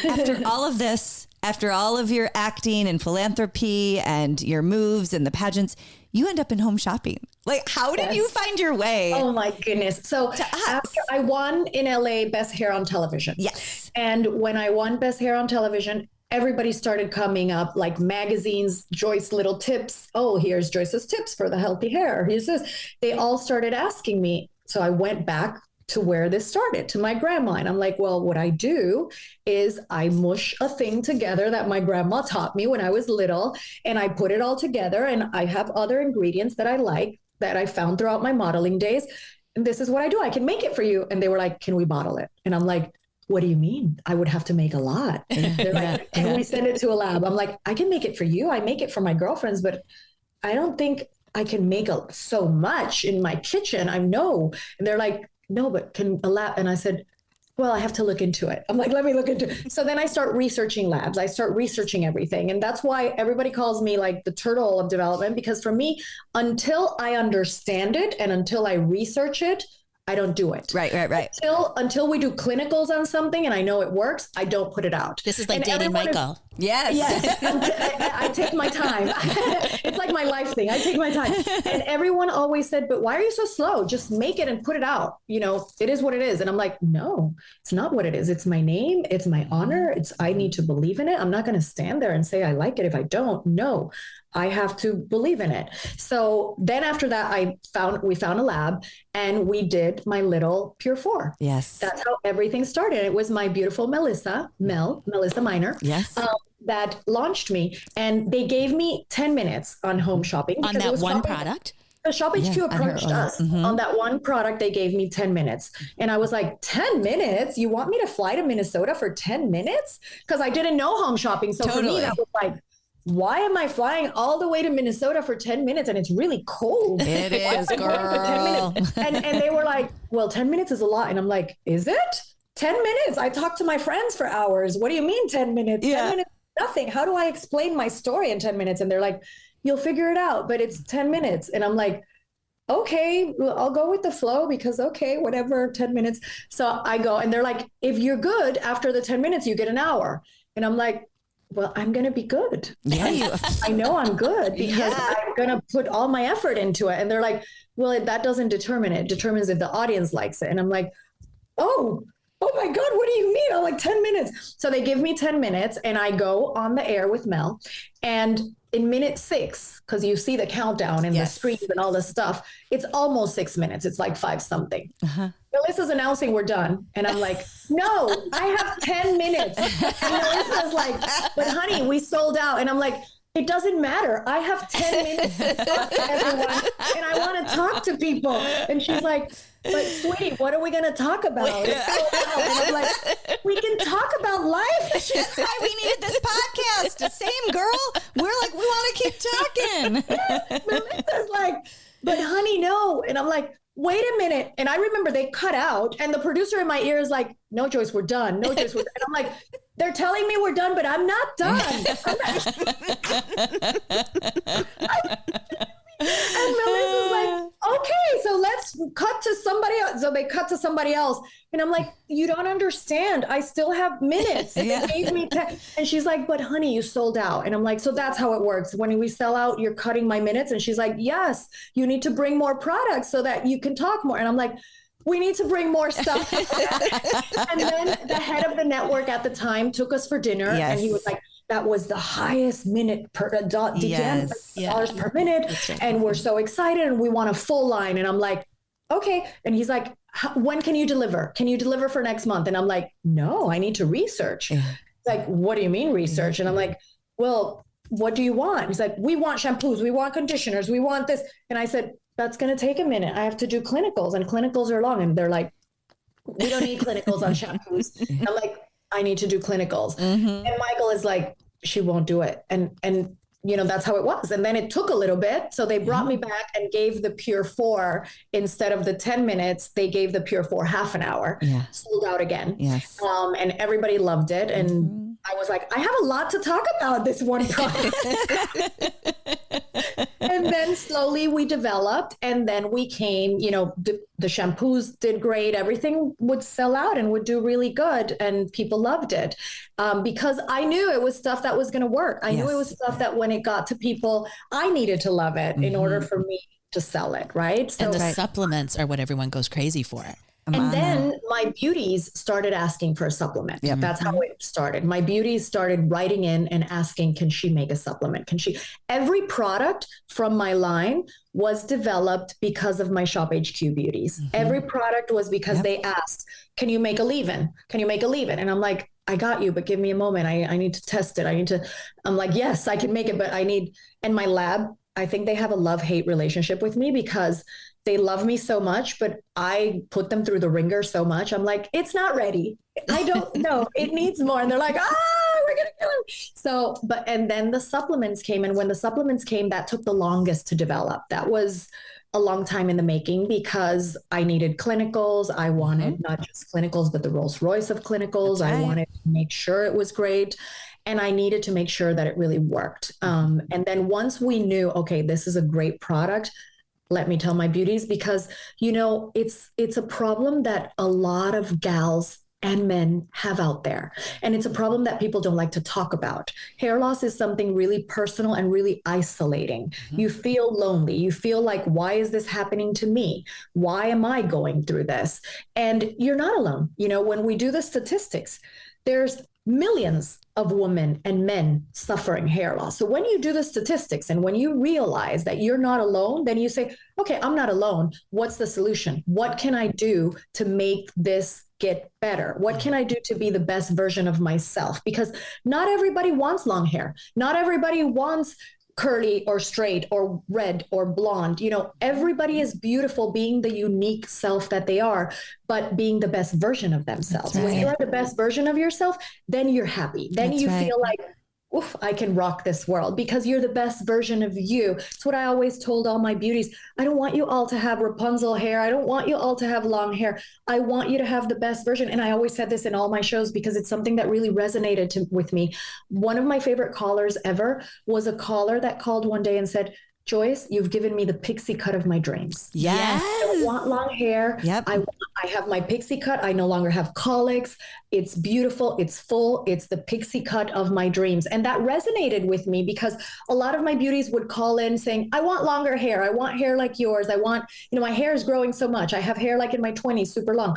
After all of this, after all of your acting and philanthropy and your moves and the pageants, you end up in home shopping. Like, how did you find your way? Oh my goodness. So after I won in LA Best Hair on Television. Yes. And when I won Best Hair on Television, everybody started coming up, like magazines, Joyce little tips. Oh, here's Joyce's tips for the healthy hair. Here's this. They all started asking me. So I went back to where this started, to my grandma. And I'm like, well, what I do is I mush a thing together that my grandma taught me when I was little, and I put it all together, and I have other ingredients that I like that I found throughout my modeling days. And this is what I do. I can make it for you. And they were like, can we bottle it? And I'm like, what do you mean? I would have to make a lot. And they're like, can we send it to a lab? I'm like, I can make it for you. I make it for my girlfriends, but I don't think I can make so much in my kitchen. I know. And they're like, no, but can a lab? And I said, well, I have to look into it. I'm like, let me look into it. So then I start researching labs. I start researching everything. And that's why everybody calls me like the turtle of development, because for me, until I understand it and until I research it, I don't do it. Right. Until we do clinicals on something and I know it works, I don't put it out. This is like dating Michael. Yes. I take my time. It's like my life thing. I take my time. And everyone always said, but why are you so slow? Just make it and put it out. It is what it is. And I'm like, no, it's not what it is. It's my name. It's my honor. I need to believe in it. I'm not going to stand there and say I like it if I don't. No, I have to believe in it. So then after that, we found a lab and we did my little Pure 4. Yes. That's how everything started. It was my beautiful Melissa Minor. Yes. That launched me, and they gave me 10 minutes on home shopping. On that one product? Shop HQ approached us on that one product. They gave me 10 minutes. And I was like, 10 minutes? You want me to fly to Minnesota for 10 minutes? Because I didn't know home shopping. So for me, that was like, why am I flying all the way to Minnesota for 10 minutes? And it's really cold. It is, girl. For 10 minutes. And they were like, well, 10 minutes is a lot. And I'm like, is it? 10 minutes? I talked to my friends for hours. What do you mean 10 minutes? Yeah. 10 minutes, nothing. How do I explain my story in 10 minutes? And they're like, you'll figure it out, but it's 10 minutes. And I'm like, okay, well, I'll go with the flow because, okay, whatever, 10 minutes. So I go, and they're like, if you're good after the 10 minutes, you get an hour. And I'm like, well, I'm going to be good. Yeah, I know I'm good because I'm going to put all my effort into it. And they're like, well, that doesn't determine it. It determines if the audience likes it. And I'm like, oh my God, what do you mean? I'm like 10 minutes. So they give me 10 minutes and I go on the air with Mel, and in minute 6, because you see the countdown and the screens and all this stuff, it's almost 6 minutes. It's like 5 something. Melissa's announcing we're done. And I'm like, no, I have 10 minutes. And Melissa's like, but honey, we sold out. And I'm like, it doesn't matter. I have 10 minutes to talk to everyone and I want to talk to people. And she's like, but sweetie, what are we going to talk about? And I'm like, we can talk about life. That's why we needed this podcast. Same girl. We're like, we want to keep talking. Yes. Melissa's like, but honey, no. And I'm like, wait a minute. And I remember they cut out and the producer in my ear is like, no, Joyce, we're done. No, Joyce, we're done. And I'm like, they're telling me we're done, but I'm not done. And Melissa's like, okay, so let's cut to somebody else. So they cut to somebody else. And I'm like, you don't understand. I still have minutes. They gave me 10. And she's like, but honey, you sold out. And I'm like, so that's how it works. When we sell out, you're cutting my minutes. And she's like, yes, you need to bring more products so that you can talk more. And I'm like, we need to bring more stuff. And then the head of the network at the time took us for dinner. And he was like, that was the highest minute per dollars per minute. Right. And we're so excited and we want a full line. And I'm like, okay. And he's like, when can you deliver? Can you deliver for next month? And I'm like, no, I need to research. Like, what do you mean research? And I'm like, well, what do you want? He's like, we want shampoos. We want conditioners. We want this. And I said, that's going to take a minute. I have to do clinicals and clinicals are long. And they're like, we don't need clinicals on shampoos. And I'm like, I need to do clinicals. And Michael is like, she won't do it. And, you know, that's how it was. And then it took a little bit. So they brought me back and gave the Pure 4 instead of the 10 minutes, they gave the Pure 4 half an hour, sold out again. And everybody loved it. And I was like, I have a lot to talk about this one product. And then slowly we developed and then we came, you know, the shampoos did great. Everything would sell out and would do really good. And people loved it because I knew it was stuff that was going to work. I knew it was stuff that when it got to people, I needed to love it in order for me to sell it. Right. So, and the supplements are what everyone goes crazy for. And then my beauties started asking for a supplement. That's how it started. My beauties started writing in and asking, can she make a supplement? Can she? Every product from my line was developed because of my Shop HQ beauties. Every product was because they asked, can you make a leave-in? Can you make a leave-in? And I'm like, I got you, but give me a moment. I need to test it. I'm like, yes, I can make it, but and my lab, I think they have a love-hate relationship with me because they love me so much, but I put them through the ringer so much. I'm like, it's not ready. I don't know. It needs more. And they're like, we're going to kill him. So, and then the supplements came. And when the supplements came, that took the longest to develop. That was a long time in the making because I needed clinicals. I wanted not just clinicals, but the Rolls Royce of clinicals. I wanted to make sure it was great. And I needed to make sure that it really worked. And then once we knew, okay, this is a great product, let me tell my beauties, because, you know, it's a problem that a lot of gals and men have out there. And it's a problem that people don't like to talk about. Hair loss is something really personal and really isolating. You feel lonely. You feel like, why is this happening to me? Why am I going through this? And you're not alone. You know, when we do the statistics, there's millions of women and men suffering hair loss. So when you do the statistics and when you realize that you're not alone, then you say, okay, I'm not alone. What's the solution? What can I do to make this get better? What can I do to be the best version of myself? Because not everybody wants long hair. Not everybody wants curly or straight or red or blonde. You know, everybody is beautiful being the unique self that they are, but being the best version of themselves. When you're the best version of yourself, then you're happy. Then you feel like, oof, I can rock this world because you're the best version of you. It's what I always told all my beauties. I don't want you all to have Rapunzel hair. I don't want you all to have long hair. I want you to have the best version. And I always said this in all my shows because it's something that really resonated with me. One of my favorite callers ever was a caller that called one day and said, Joyce, you've given me the pixie cut of my dreams. Yes. I don't want long hair. I have my pixie cut. I no longer have colics. It's beautiful. It's full. It's the pixie cut of my dreams. And that resonated with me because a lot of my beauties would call in saying, I want longer hair. I want hair like yours. I want, you know, my hair is growing so much. I have hair like in my 20s, super long.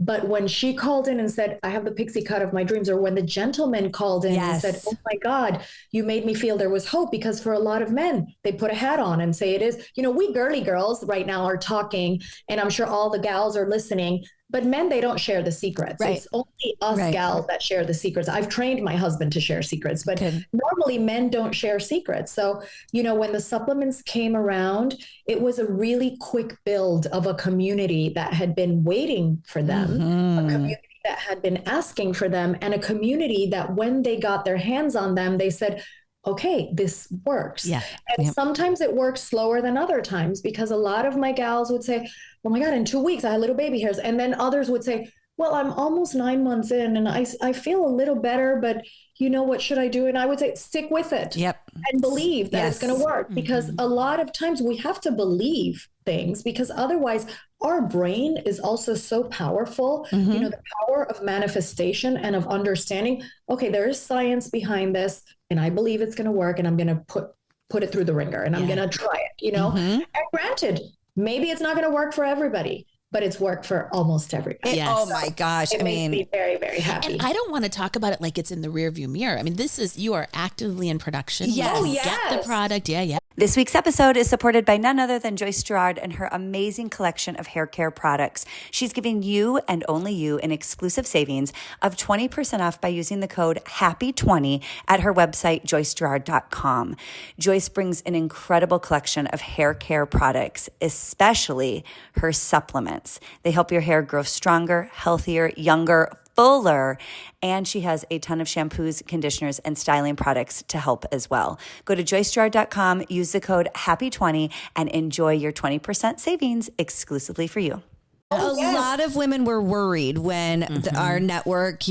But when she called in and said, I have the pixie cut of my dreams, or when the gentleman called in and said, oh my God, you made me feel there was hope, because for a lot of men, they put a hat on and say it is, we girly girls right now are talking, and I'm sure all the gals are listening, but men, they don't share the secrets. Right. It's only us gals that share the secrets. I've trained my husband to share secrets, but normally men don't share secrets. So, when the supplements came around, it was a really quick build of a community that had been waiting for them, a community that had been asking for them, and a community that when they got their hands on them, they said, okay, this works. Yeah. And sometimes it works slower than other times, because a lot of my gals would say, oh my God, in 2 weeks I had little baby hairs. And then others would say, well, I'm almost 9 months in and I feel a little better, but what should I do? And I would say, stick with it. And believe that it's going to work, because a lot of times we have to believe things, because otherwise our brain is also so powerful, the power of manifestation and of understanding, okay, there is science behind this and I believe it's going to work, and I'm going to put it through the ringer, and I'm going to try it, And granted, maybe it's not going to work for everybody, but it's worked for almost everybody. Oh my gosh. It makes me very, very happy. And I don't want to talk about it like it's in the rearview mirror. I mean, you are actively in production. Yes. Oh, yes. Get the product. Yeah. This week's episode is supported by none other than Joyce Giraud and her amazing collection of hair care products. She's giving you and only you an exclusive savings of 20% off by using the code HAPPY20 at her website, joycegiraud.com. Joyce brings an incredible collection of hair care products, especially her supplements. They help your hair grow stronger, healthier, younger, fuller, and she has a ton of shampoos, conditioners, and styling products to help as well. Go to joycegiraud.com, use the code HAPPY20, and enjoy your 20% savings exclusively for you. A lot of women were worried when our network,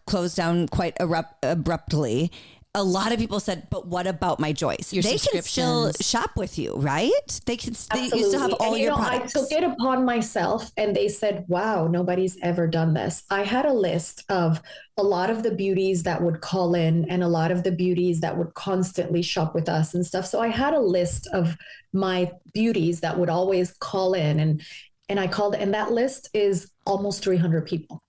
closed down quite abruptly. A lot of people said, but what about my Joyce? They can still shop with you, right? They still have all your products. I took it upon myself, and they said, wow, nobody's ever done this. I had a list of a lot of the beauties that would call in and a lot of the beauties that would constantly shop with us and stuff. So I had a list of my beauties that would always call in, and I called, and that list is almost 300 people.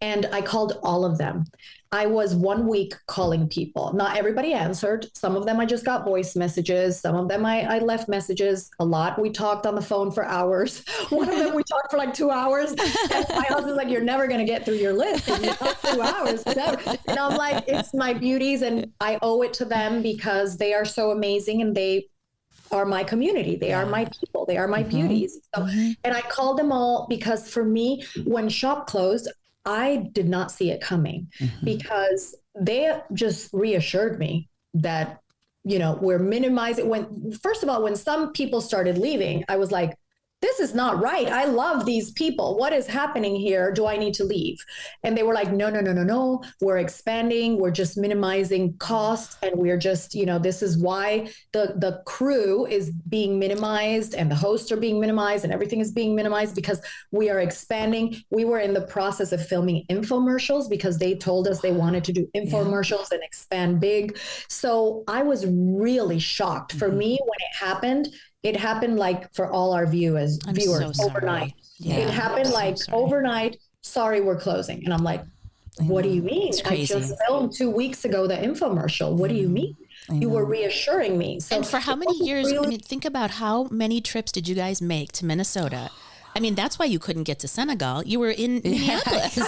And I called all of them. I was 1 week calling people. Not everybody answered. Some of them I just got voice messages. Some of them I left messages. A lot we talked on the phone for hours. One of them we talked for like 2 hours. And my husband's like, you're never going to get through your list in 2 hours. And I'm like, it's my beauties, and I owe it to them because they are so amazing, and they are my community. They are my people. They are my beauties. So, and I called them all because for me, when shop closed, I did not see it coming because they just reassured me that, we're minimizing. First of all, when some people started leaving, I was like, this is not right. I love these people. What is happening here? Do I need to leave? And they were like, no. We're expanding. We're just minimizing costs. And we're just, this is why the crew is being minimized and the hosts are being minimized and everything is being minimized because we are expanding. We were in the process of filming infomercials because they told us they wanted to do infomercials and expand big. So I was really shocked. For me, when it happened like for all our viewers overnight. It happened like overnight. Sorry, we're closing. And I'm like, what do you mean? I just filmed 2 weeks ago the infomercial. What do you mean? You were reassuring me. So and for how many years? I mean, think about how many trips did you guys make to Minnesota? I mean, that's why you couldn't get to Senegal. You were in Minneapolis.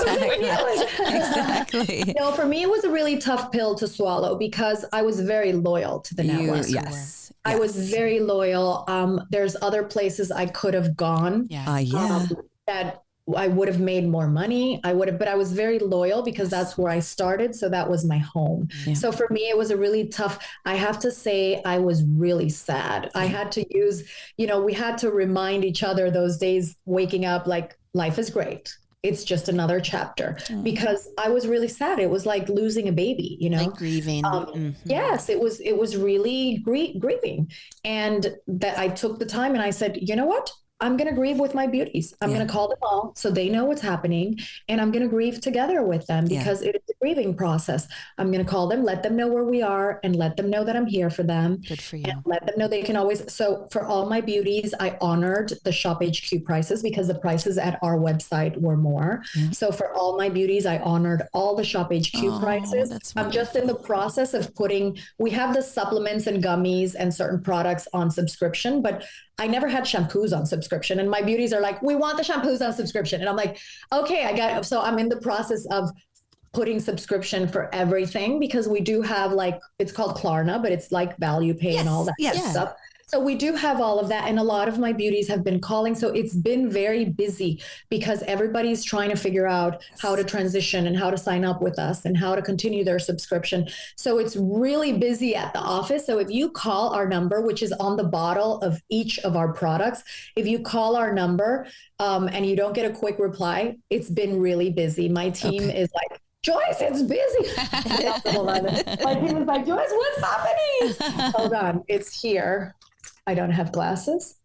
Exactly. No, for me, it was a really tough pill to swallow because I was very loyal to the network. Yes. I was very loyal. There's other places I could have gone. That I would have made more money. But I was very loyal because that's where I started. So that was my home. Yeah. So for me, it was a really tough, I have to say I was really sad. I had to use, we had to remind each other those days waking up, like life is great. It's just another chapter because I was really sad. It was like losing a baby, like grieving. Yes, it was really grieving. And that I took the time and I said, you know what? I'm going to grieve with my beauties. I'm going to call them all so they know what's happening, and I'm going to grieve together with them because it is a grieving process. I'm going to call them, let them know where we are, and let them know that I'm here for them. Good for you. And let them know they can always. So for all my beauties, I honored the Shop HQ prices because the prices at our website were more. So for all my beauties, I honored all the Shop HQ prices. I'm just in the process of we have the supplements and gummies and certain products on subscription, but I never had shampoos on subscription, and my beauties are like, we want the shampoos on subscription. And I'm like, okay, so I'm in the process of putting subscription for everything because we do have it's called Klarna, but it's like Value Pay and all that stuff. So we do have all of that. And a lot of my beauties have been calling. So it's been very busy because everybody's trying to figure out how to transition and how to sign up with us and how to continue their subscription. So it's really busy at the office. So if you call our number, which is on the bottle of each of our products, if you call our number and you don't get a quick reply, it's been really busy. My team is like, Joyce, it's busy. My team is like, Joyce, what's happening? Hold on, it's here. I don't have glasses.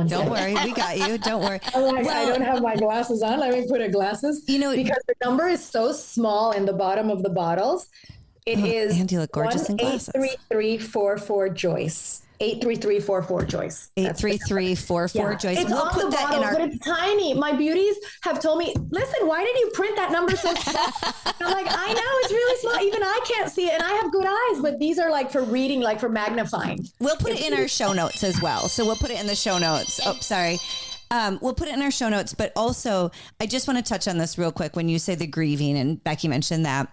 Don't worry, we got you. Don't worry. I'm like, I don't have my glasses on. Let me put a glasses. Because the number is so small in the bottom of the bottles. It is Andy, you look gorgeous in glasses. 83344 Joyce. 83344 Joyce. 83344 Joyce. It's we'll on put the that bottle, in our. but it's tiny. My beauties have told me, listen, why did you print that number so small? I'm like, I know it's really small. Even I can't see it, and I have good eyes, but these are like for reading, like for magnifying. We'll put it in our show notes as well. So we'll put it in the show notes. Oh, sorry. We'll put it in our show notes, but also I just want to touch on this real quick. When you say the grieving, and Becky mentioned that,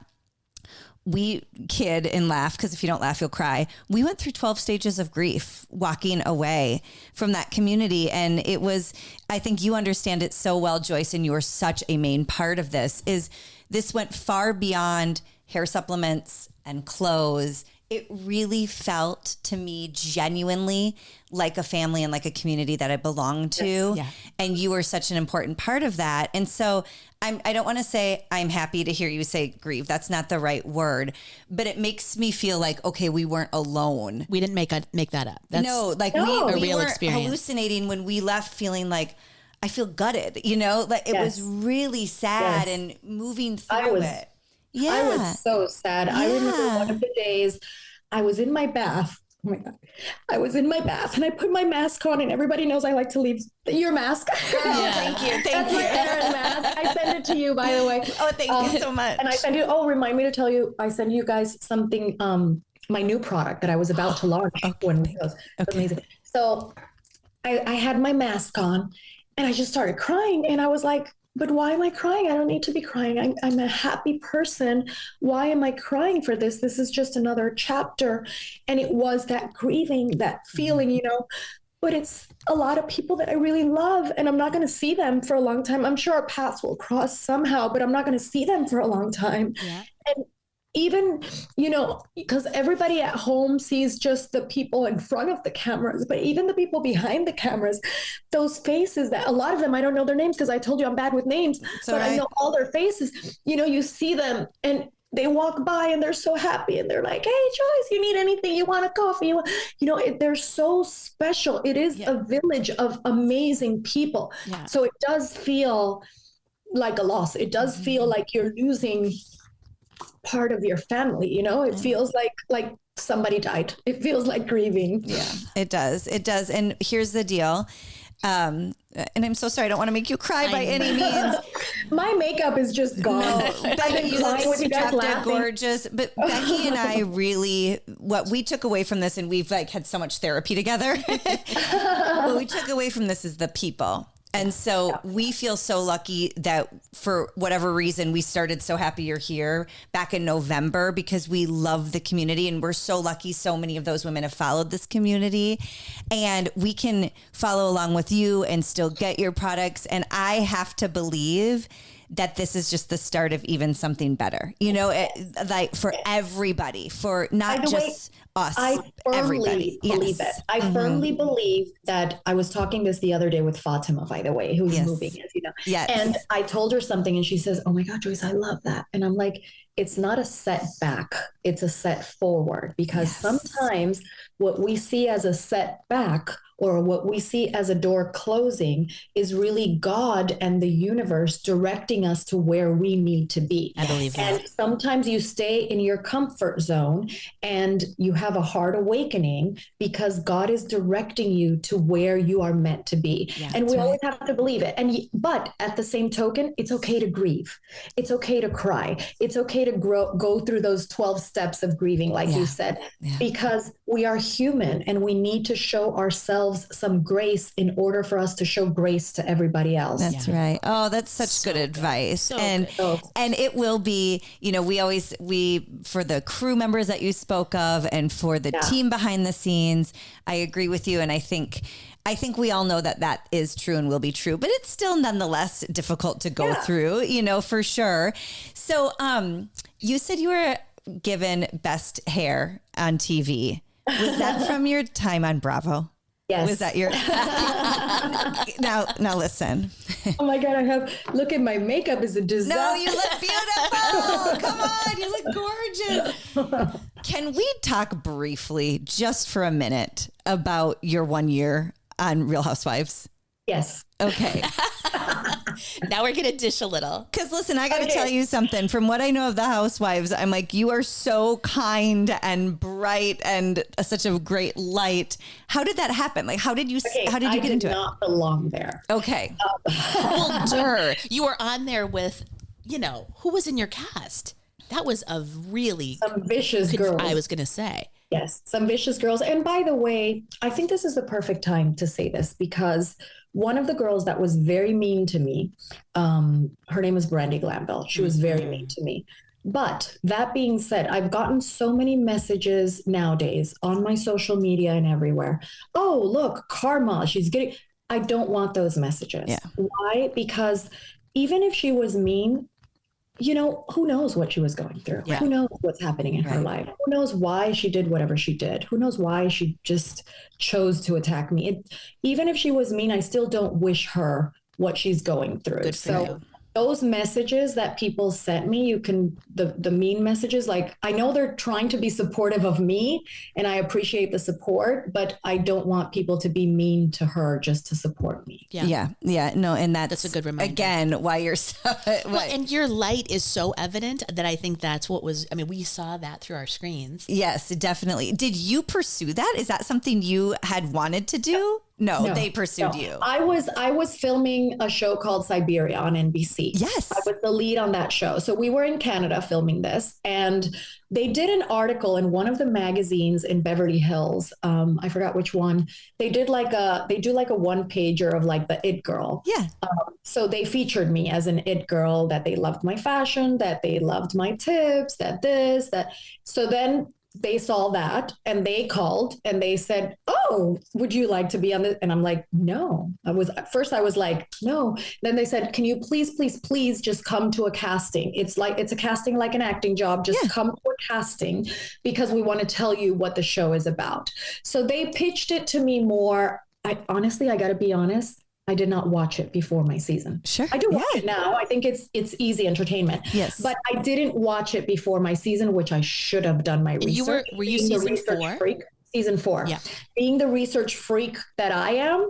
we kid and laugh because if you don't laugh, you'll cry. We went through 12 stages of grief walking away from that community. And it was, I think you understand it so well, Joyce, and you are such a main part of this, is this went far beyond hair supplements and clothes. It really felt to me genuinely like a family and like a community that I belonged to. Yeah. And you were such an important part of that. And so I don't want to say I'm happy to hear you say grieve. That's not the right word, but it makes me feel like, okay, we weren't alone. We didn't make that up. That's we real weren't experience. Hallucinating when we left feeling like, I feel gutted, like it was really sad and moving through it. Yeah. I was so sad. I remember one of the days I was in my bath. Oh my God. I was in my bath and I put my mask on, and everybody knows I like to leave your mask. Thank you. That's my Erin mask. I send it to you, by the way. Oh, thank you so much. And I send you, remind me to tell you, I send you guys something, my new product that I was about to launch when it was amazing. So I had my mask on and I just started crying, and I was like, but why am I crying? I don't need to be crying. I'm a happy person. Why am I crying for this? This is just another chapter. And it was that grieving, that feeling, but it's a lot of people that I really love, and I'm not going to see them for a long time. I'm sure our paths will cross somehow, but I'm not going to see them for a long time. Yeah. And even, because everybody at home sees just the people in front of the cameras, but even the people behind the cameras, those faces that a lot of them, I don't know their names because I told you I'm bad with names, but I know all their faces. You see them and they walk by and they're so happy and they're like, hey, Joyce, you need anything? You want a coffee? They're so special. It is a village of amazing people. Yeah. So it does feel like a loss. It does feel like you're losing part of your family. It feels like somebody died. It feels like grieving. Yeah, it does. And here's the deal. And I'm so sorry. I don't want to make you cry by any means. My makeup is just gone. No, Becky, you look gorgeous. But Becky and I really, what we took away from this, and we've had so much therapy together. What we took away from this is the people. And so we feel so lucky that for whatever reason, we started So Happy You're Here back in November because we love the community, and we're so lucky so many of those women have followed this community, and we can follow along with you and still get your products. And I have to believe that this is just the start of even something better, like for everybody, for not just us, everybody. Believe it. I firmly believe that. I was talking this the other day with Fatima, by the way, who's moving, as you know. Yes. And I told her something and she says, oh my God, Joyce, I love that. And I'm like, it's not a setback. It's a set forward, because sometimes what we see as a setback or what we see as a door closing is really God and the universe directing us to where we need to be. I believe that. And sometimes you stay in your comfort zone and you have a hard awakening because God is directing you to where you are meant to be. Yeah, and we always have to believe it. But at the same token, it's okay to grieve. It's okay to cry. It's okay to go through those 12 steps of grieving, like you said, because we are human and we need to show ourselves some grace in order for us to show grace to everybody else. That's right. Oh, that's such good advice. And it will be, you know, we for the crew members that you spoke of and for the team behind the scenes, I agree with you. And I think we all know that is true and will be true, but it's still nonetheless difficult to go through, you know, for sure. So, you said you were given best hair on TV. Was that from your time on Bravo? Yes. Was that your now listen. Oh my God, look at my makeup is a disaster. No, you look beautiful. Come on, you look gorgeous. Can we talk briefly, just for a minute, about your 1 year on Real Housewives? Yes. Okay. Now we're going to dish a little. Because listen, I got to tell you something. From what I know of the Housewives, I'm like, you are so kind and bright and such a great light. How did that happen? Like, how did you get into it? I did not belong there. Okay. Well, you were on there with, you know, who was in your cast? That was a really some vicious girls. I was going to say. Yes, some vicious girls. And by the way, I think this is the perfect time to say this because one of the girls that was very mean to me, her name is Brandy Glanville. She was very mean to me. But that being said, I've gotten so many messages nowadays on my social media and everywhere. Oh, look, karma, she's getting... I don't want those messages. Yeah. Why? Because even if she was mean, you know, who knows what she was going through? Yeah. Who knows what's happening in her life? Who knows why she did whatever she did? Who knows why she just chose to attack me? Even if she was mean, I still don't wish her what she's going through. Good for you. Those messages that people sent me, the mean messages, like, I know they're trying to be supportive of me and I appreciate the support, but I don't want people to be mean to her just to support me. Yeah. No, and that's a good reminder. Again, why you're so... Well, and your light is so evident that I think that's what was, I mean, we saw that through our screens. Yes, definitely. Did you pursue that? Is that something you had wanted to do? No, they pursued you. I was filming a show called Siberia on NBC. Yes. I was the lead on that show. So we were in Canada filming this, and they did an article in one of the magazines in Beverly Hills. I forgot which one. They do like a one pager of like the it girl. Yeah. So they featured me as an it girl, that they loved my fashion, that they loved my tips, that. So then they saw that and they called and they said, "Oh, would you like to be on this?" And I'm like, "No." I was like, "No." Then they said, "Can you please just come to a casting? It's a casting like an acting job. Just come to a casting because we want to tell you what the show is about." So they pitched it to me more. I got to be honest. I did not watch it before my season. Sure. I do watch it now. I think it's easy entertainment. Yes. But I didn't watch it before my season, which I should have done my research. Were you season 4? Season 4. Yeah. Being the research freak that I am,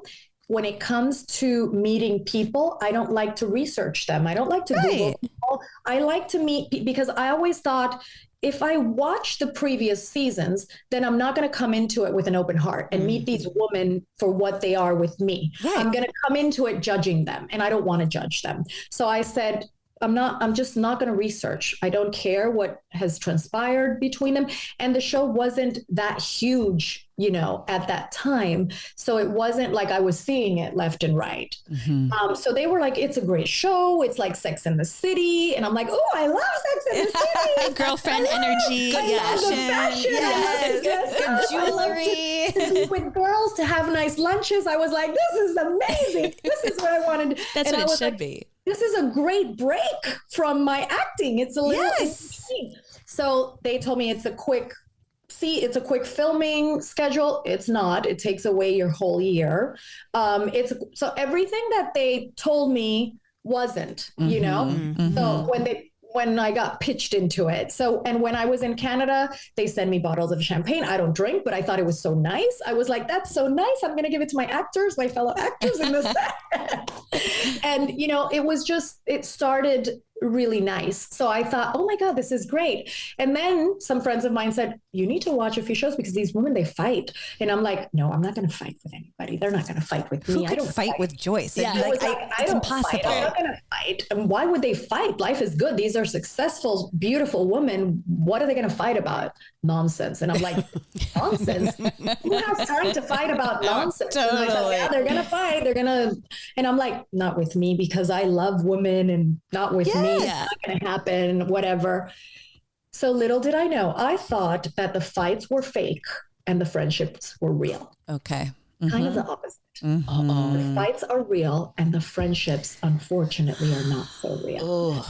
when it comes to meeting people, I don't like to research them. I don't like to Google people. I like to meet because I always thought, if I watch the previous seasons, then I'm not going to come into it with an open heart and meet these women for what they are with me. Right. I'm going to come into it judging them, and I don't want to judge them. So I said, I'm just not going to research. I don't care what has transpired between them. And the show wasn't that huge, you know, at that time. So it wasn't like I was seeing it left and right. Mm-hmm. So they were like, "It's a great show. It's like Sex and the City." And I'm like, "Oh, I love Sex and the City." Girlfriend energy. I love the fashion. Yes. Jewelry. With girls to have nice lunches. I was like, "This is amazing. This is what I wanted." That's what it should be. This is a great break from my acting. It's a little insane. So they told me it's a quick filming schedule. It's not. It takes away your whole year. So everything that they told me wasn't, you know. Mm-hmm. So when I got pitched into it. So, and when I was in Canada, they send me bottles of champagne. I don't drink, but I thought it was so nice. I was like, that's so nice. I'm going to give it to my actors, my fellow actors in the set. And, you know, it started really nice. So I thought, oh my God, this is great. And then some friends of mine said, you need to watch a few shows because these women, they fight. And I'm like, no, I'm not going to fight with anybody. They're not going to fight with me. I don't fight with Joyce. Yeah. Like, it's impossible. I'm not going to fight. And why would they fight? Life is good. These are successful, beautiful women. What are they going to fight about? Nonsense. And I'm like, nonsense? Who has time to fight about nonsense? Totally. And like, yeah, they're going to fight. And I'm like, not with me because I love women and not with me. It's not going to happen, whatever. So little did I know. I thought that the fights were fake and the friendships were real. Okay. Kind of the opposite. Mm-hmm. The fights are real and the friendships, unfortunately, are not so real.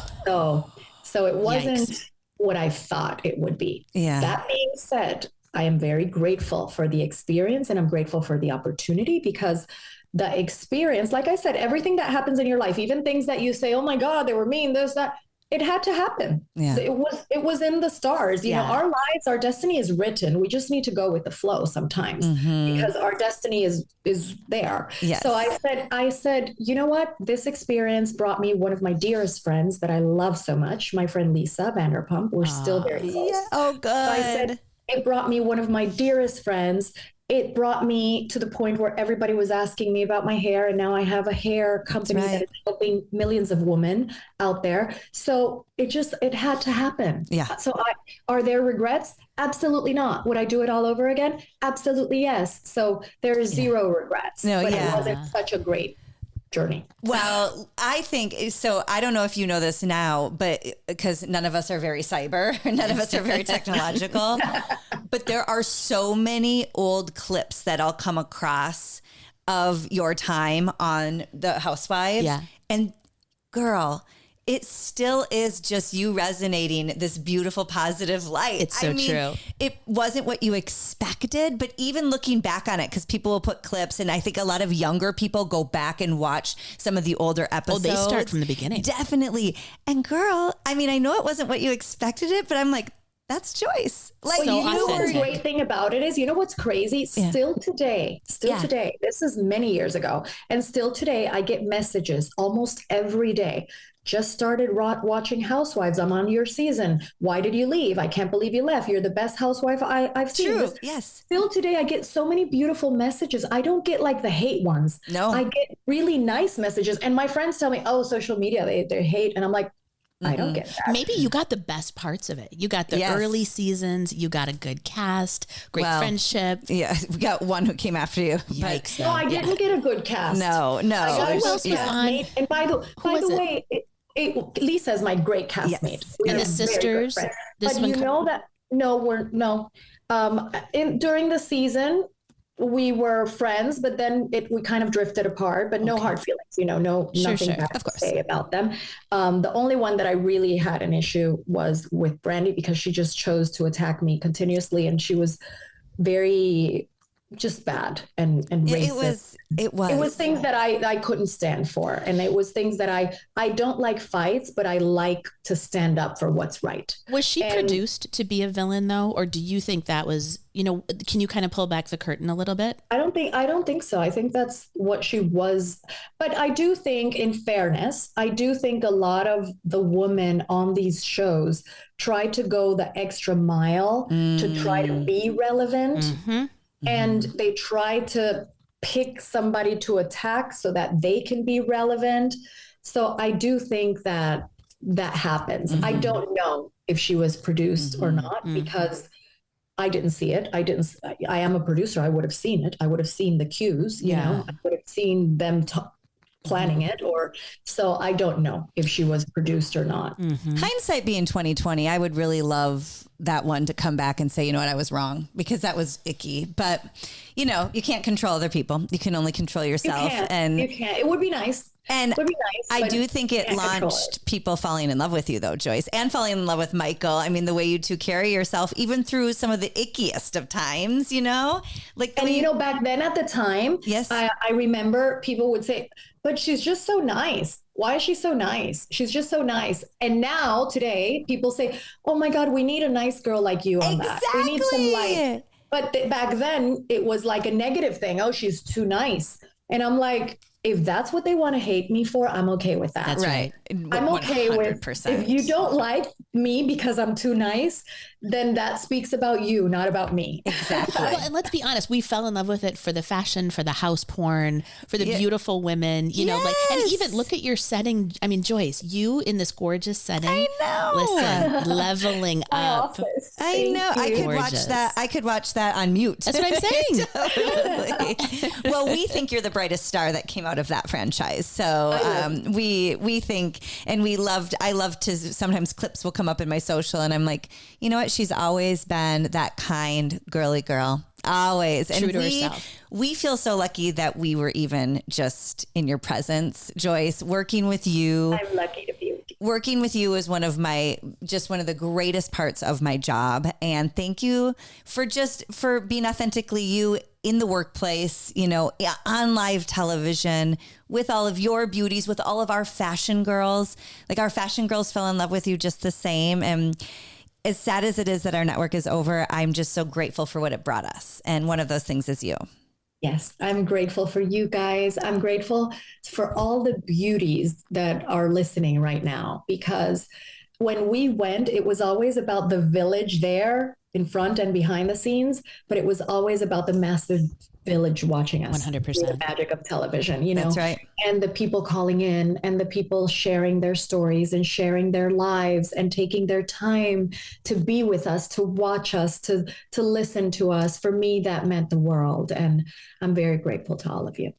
So it wasn't what I thought it would be. Yeah. That being said, I am very grateful for the experience and I'm grateful for the opportunity because the experience, like I said, everything that happens in your life, even things that you say, oh my God, they were mean, this, that, it had to happen. Yeah. It was in the stars. You know, our lives, our destiny is written. We just need to go with the flow sometimes because our destiny is there. Yes. So I said, you know what? This experience brought me one of my dearest friends that I love so much, my friend Lisa Vanderpump. We're still very close. Yeah. Oh, good. So I said, it brought me one of my dearest friends. It brought me to the point where everybody was asking me about my hair. And now I have a hair company that is helping millions of women out there. So it had to happen. Yeah. So are there regrets? Absolutely not. Would I do it all over again? Absolutely yes. So there's zero regrets. No, but it wasn't such a great journey. Well, I think so. I don't know if you know this now, but because none of us are very cyber, none of us are very technological, but there are so many old clips that I'll come across of your time on The Housewives. Yeah. And girl, it still is just you resonating this beautiful, positive light. It's so true. It wasn't what you expected, but even looking back on it, because people will put clips, and I think a lot of younger people go back and watch some of the older episodes. Oh, they start from the beginning. Definitely. And girl, I mean, I know it wasn't what you expected it, but I'm like, that's Joyce. Like, So you know what the authentic. great thing about it is, you know what's crazy? Still today, this is many years ago, and still today, I get messages almost every day. Just started watching Housewives. I'm on your season. Why did you leave? I can't believe you left. You're the best housewife I've seen. True. Yes. Still today, I get so many beautiful messages. I don't get like the hate ones. No. I get really nice messages. And my friends tell me, oh, social media, they hate. And I'm like, I don't get that. Maybe you got the best parts of it. You got the early seasons. You got a good cast, great friendship. Yeah, we got one who came after you. Yikes. No, I didn't get a good cast. No. I got a Who good else was on? castmate. And by the way, Lisa is my great castmate. Yes. We And are the very good sisters. friends. This But one you know that during the season we were friends, but then we kind of drifted apart. But no hard feelings, nothing bad to say about them. The only one that I really had an issue was with Brandy because she just chose to attack me continuously, and she was very just bad and racist. It was things that I couldn't stand for. And it was things that I don't like fights, but I like to stand up for what's right. Was she produced to be a villain though? Or do you think that was, can you kind of pull back the curtain a little bit? I don't think so. I think that's what she was. But I do think, in fairness, I do think a lot of the women on these shows try to go the extra mile to try to be relevant. Mm-hmm. And they try to pick somebody to attack so that they can be relevant. So I do think that happens. I don't know if she was produced or not because I didn't see it. I am a producer. I would have seen it. I would have seen the cues, I would have seen them planning it, so I don't know if she was produced or not. Hindsight being 2020, I would really love that one to come back and say, you know what, I was wrong, because that was icky. But you can't control other people. You can only control yourself. You can't. It would be nice. And it would be nice, I do think it launched people falling in love with you, though, Joyce, and falling in love with Michael. I mean, the way you two carry yourself, even through some of the ickiest of times, back then at the time, yes, I remember people would say, but she's just so nice. why is she so nice? She's just so nice. And now today people say, oh my God, we need a nice girl like you on that. We need some light. But back then it was like a negative thing. Oh, she's too nice. And I'm like, if that's what they want to hate me for, I'm okay with that. That's right. I'm okay 100%. With, if you don't like me because I'm too nice, then that speaks about you, not about me. Exactly. Well, and let's be honest, we fell in love with it for the fashion, for the house porn, for the beautiful women, you know, like, and even look at your setting. I mean, Joyce, you in this gorgeous setting. I know. Listen, leveling up. I know. I could watch that. I could watch that on mute. That's what I'm saying. Totally. Well, we think you're the brightest star that came out of that franchise. So we think, and I love to, sometimes clips will come up in my social and I'm like, you know what? She's always been that kind, girly girl. Always. True to herself. We feel so lucky that we were even just in your presence, Joyce, working with you. I'm lucky to be with you. Working with you is one of the greatest parts of my job. And thank you for being authentically you in the workplace, you know, on live television, with all of your beauties, with all of our fashion girls. Like, our fashion girls fell in love with you just the same. And as sad as it is that our network is over, I'm just so grateful for what it brought us. And one of those things is you. Yes, I'm grateful for you guys. I'm grateful for all the beauties that are listening right now, because when we went, it was always about the village there in front and behind the scenes, but it was always about the massive village watching us. 100%. The magic of television, you know. That's right. And the people calling in and the people sharing their stories and sharing their lives and taking their time to be with us, to watch us, to listen to us. For me, that meant the world. And I'm very grateful to all of you.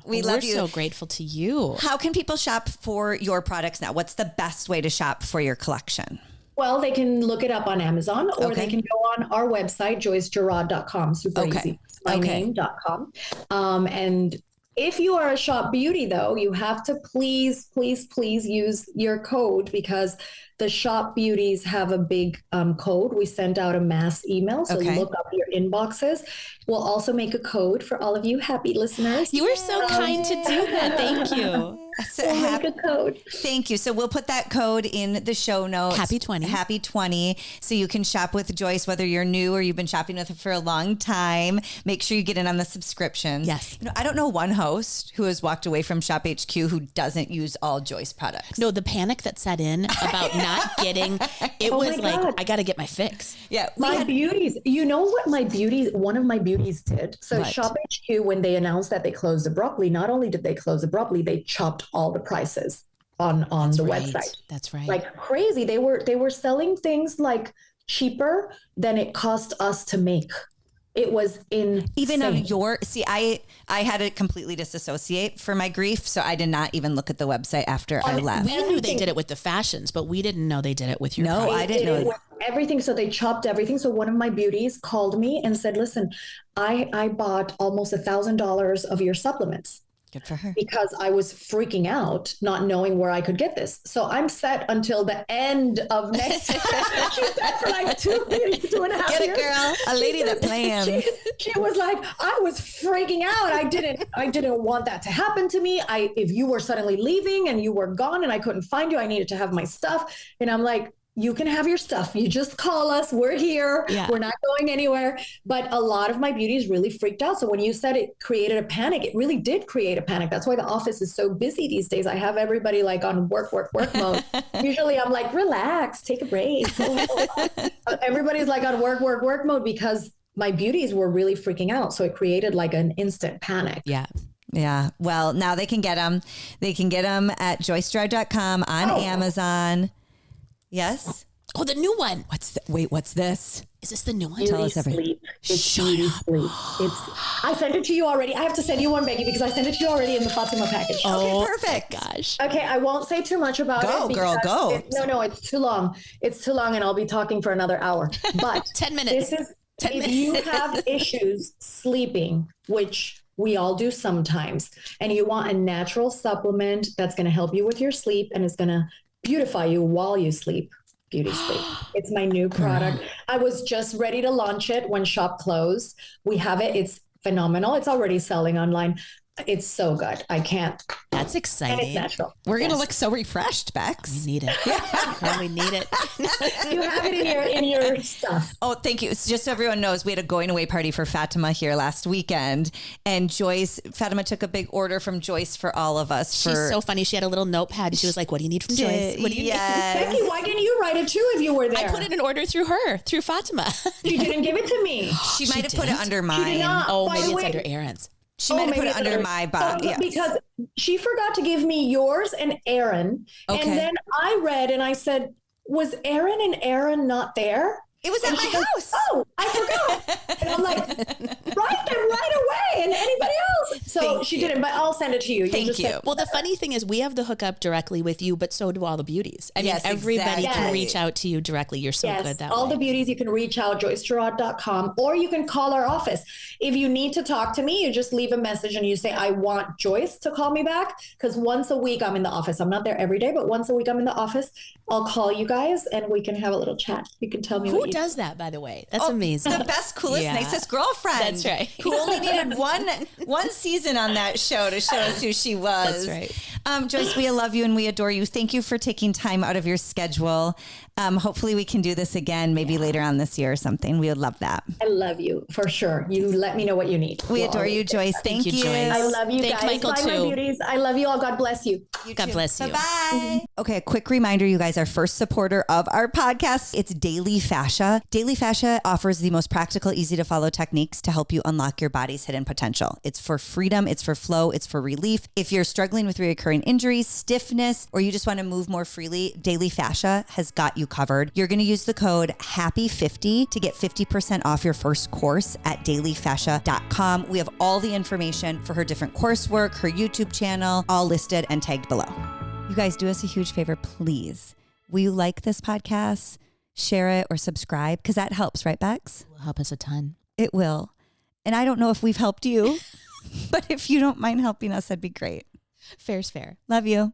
We love you. We're so grateful to you. How can people shop for your products now? What's the best way to shop for your collection? Well, they can look it up on Amazon, or they can go on our website, joycegiraud.com. Super easy. Name.com. And if you are a Shop Beauty, though, you have to please use your code, because the Shop Beauties have a big code. We sent out a mass email, so look up your inboxes. We'll also make a code for all of you happy listeners. You were so kind to do that. Thank you. Make a code. Thank you. So we'll put that code in the show notes. Happy 20. Happy 20. So you can shop with Joyce, whether you're new or you've been shopping with her for a long time. Make sure you get in on the subscriptions. Yes. You know, I don't know one host who has walked away from Shop HQ who doesn't use all Joyce products. No, the panic that set in about not getting, it was like, God. I got to get my fix. Yeah. My beauties. You know what one of my beauties did? So What? Shop HQ, when they announced that they closed abruptly, not only did they close abruptly, they chopped all the prices on the website. That's right. Like crazy. They were selling things like cheaper than it cost us to make. It was insane. Even of I had to completely disassociate for my grief. So I did not even look at the website after I left. We knew they did it with the fashions, but we didn't know they did it with your No, product. I didn't know. With everything. So they chopped everything. So one of my beauties called me and said, listen, I bought almost $1,000 of your supplements. Good for her. Because I was freaking out, not knowing where I could get this. So I'm set until the end of next year. She's set for like 2.5 years. Get it, girl. A lady that plans. She was like, I was freaking out. I didn't want that to happen to me. If you were suddenly leaving and you were gone and I couldn't find you, I needed to have my stuff. And I'm like, you can have your stuff. You just call us. We're here. Yeah. We're not going anywhere. But a lot of my beauties really freaked out. So when you said it created a panic, it really did create a panic. That's why the office is so busy these days. I have everybody like on work mode. Usually I'm like, relax, take a break. Everybody's like on work mode because my beauties were really freaking out. So it created like an instant panic. Yeah. Yeah. Well, now they can get them. They can get them at joycegiraud.com, on Amazon. Yes. Oh, the new one. What's this? Is this the new one? Beauty sleep. It's beauty sleep. I sent it to you already. I have to send you one, Becky, because I sent it to you already in the Fatima package. Okay, perfect. Gosh. Okay, I won't say too much about it. Go, girl. No, it's too long. It's too long, and I'll be talking for another hour. But 10 minutes. If you have issues sleeping, which we all do sometimes, and you want a natural supplement that's going to help you with your sleep and is going to beautify you while you sleep. Beauty Sleep. It's my new product. I was just ready to launch it when shop closed. We have it. It's phenomenal. It's already selling online. It's so good. I can't. That's And exciting. it's natural. We're going to Yes. look so refreshed, Bex. We need it. Girl, we need it. You have it in your stuff. Oh, thank you. It's just so everyone knows, we had a going away party for Fatima here last weekend, and Fatima took a big order from Joyce for all of us. She's so funny. She had a little notepad and she was like, what do you need from Joyce? What do you need? Becky, why didn't you write it too if you were there? I put in an order through her, through Fatima. You didn't give it to me. She might have put it under She did mine. not. Oh, By maybe the it's way, under Aaron's. She might have put maybe it it's under my box. Yes. Because she forgot to give me yours and Aaron. Okay. And then I read and I said, was Aaron and Aaron not there? It was at And my she goes, house. oh, I forgot. And I'm like, write them right away. And anybody else. So Thank she you. didn't, but I'll send it to you. Thank just you. send- Well, the funny thing is we have the hookup directly with you, but so do all the beauties. I mean, Yes, everybody exactly. can reach out to you directly. You're so good that all way. the beauties, you can reach out, joycegiraud.com, or you can call our office. If you need to talk to me, you just leave a message and you say, I want Joyce to call me back. Because once a week I'm in the office. I'm not there every day, but once a week I'm in the office. I'll call you guys and we can have a little chat. You can tell me Who what you does that, by the way? That's amazing. The best, coolest, Yeah. nicest girlfriend. That's right. Who only needed one season on that show to show us who she was. That's right. Joyce, we love you and we adore you. Thank you for taking time out of your schedule. Hopefully we can do this again, maybe later on this year or something. We would love that. I love you for sure. You let me know what you need. We We'll adore always- you, Joyce. Thank you, you. Joyce. I love you Thank guys. Michael, Bye, my too. beauties. I love you all. God bless you. God bless you. Bye-bye. Okay, a quick reminder, you guys, our first supporter of our podcast, it's Daily Fascia. Daily Fascia offers the most practical, easy to follow techniques to help you unlock your body's hidden potential. It's for freedom, it's for flow, it's for relief. If you're struggling with recurring injuries, stiffness, or you just want to move more freely, Daily Fascia has got you covered. You're going to use the code HAPPY50 to get 50% off your first course at dailyfascia.com. We have all the information for her different coursework, her YouTube channel, all listed and tagged below. You guys, do us a huge favor, please. Will you like this podcast, share it, or subscribe? Because that helps, right, Bex? It will help us a ton. It will. And I don't know if we've helped you, but if you don't mind helping us, that'd be great. Fair's fair. Love you.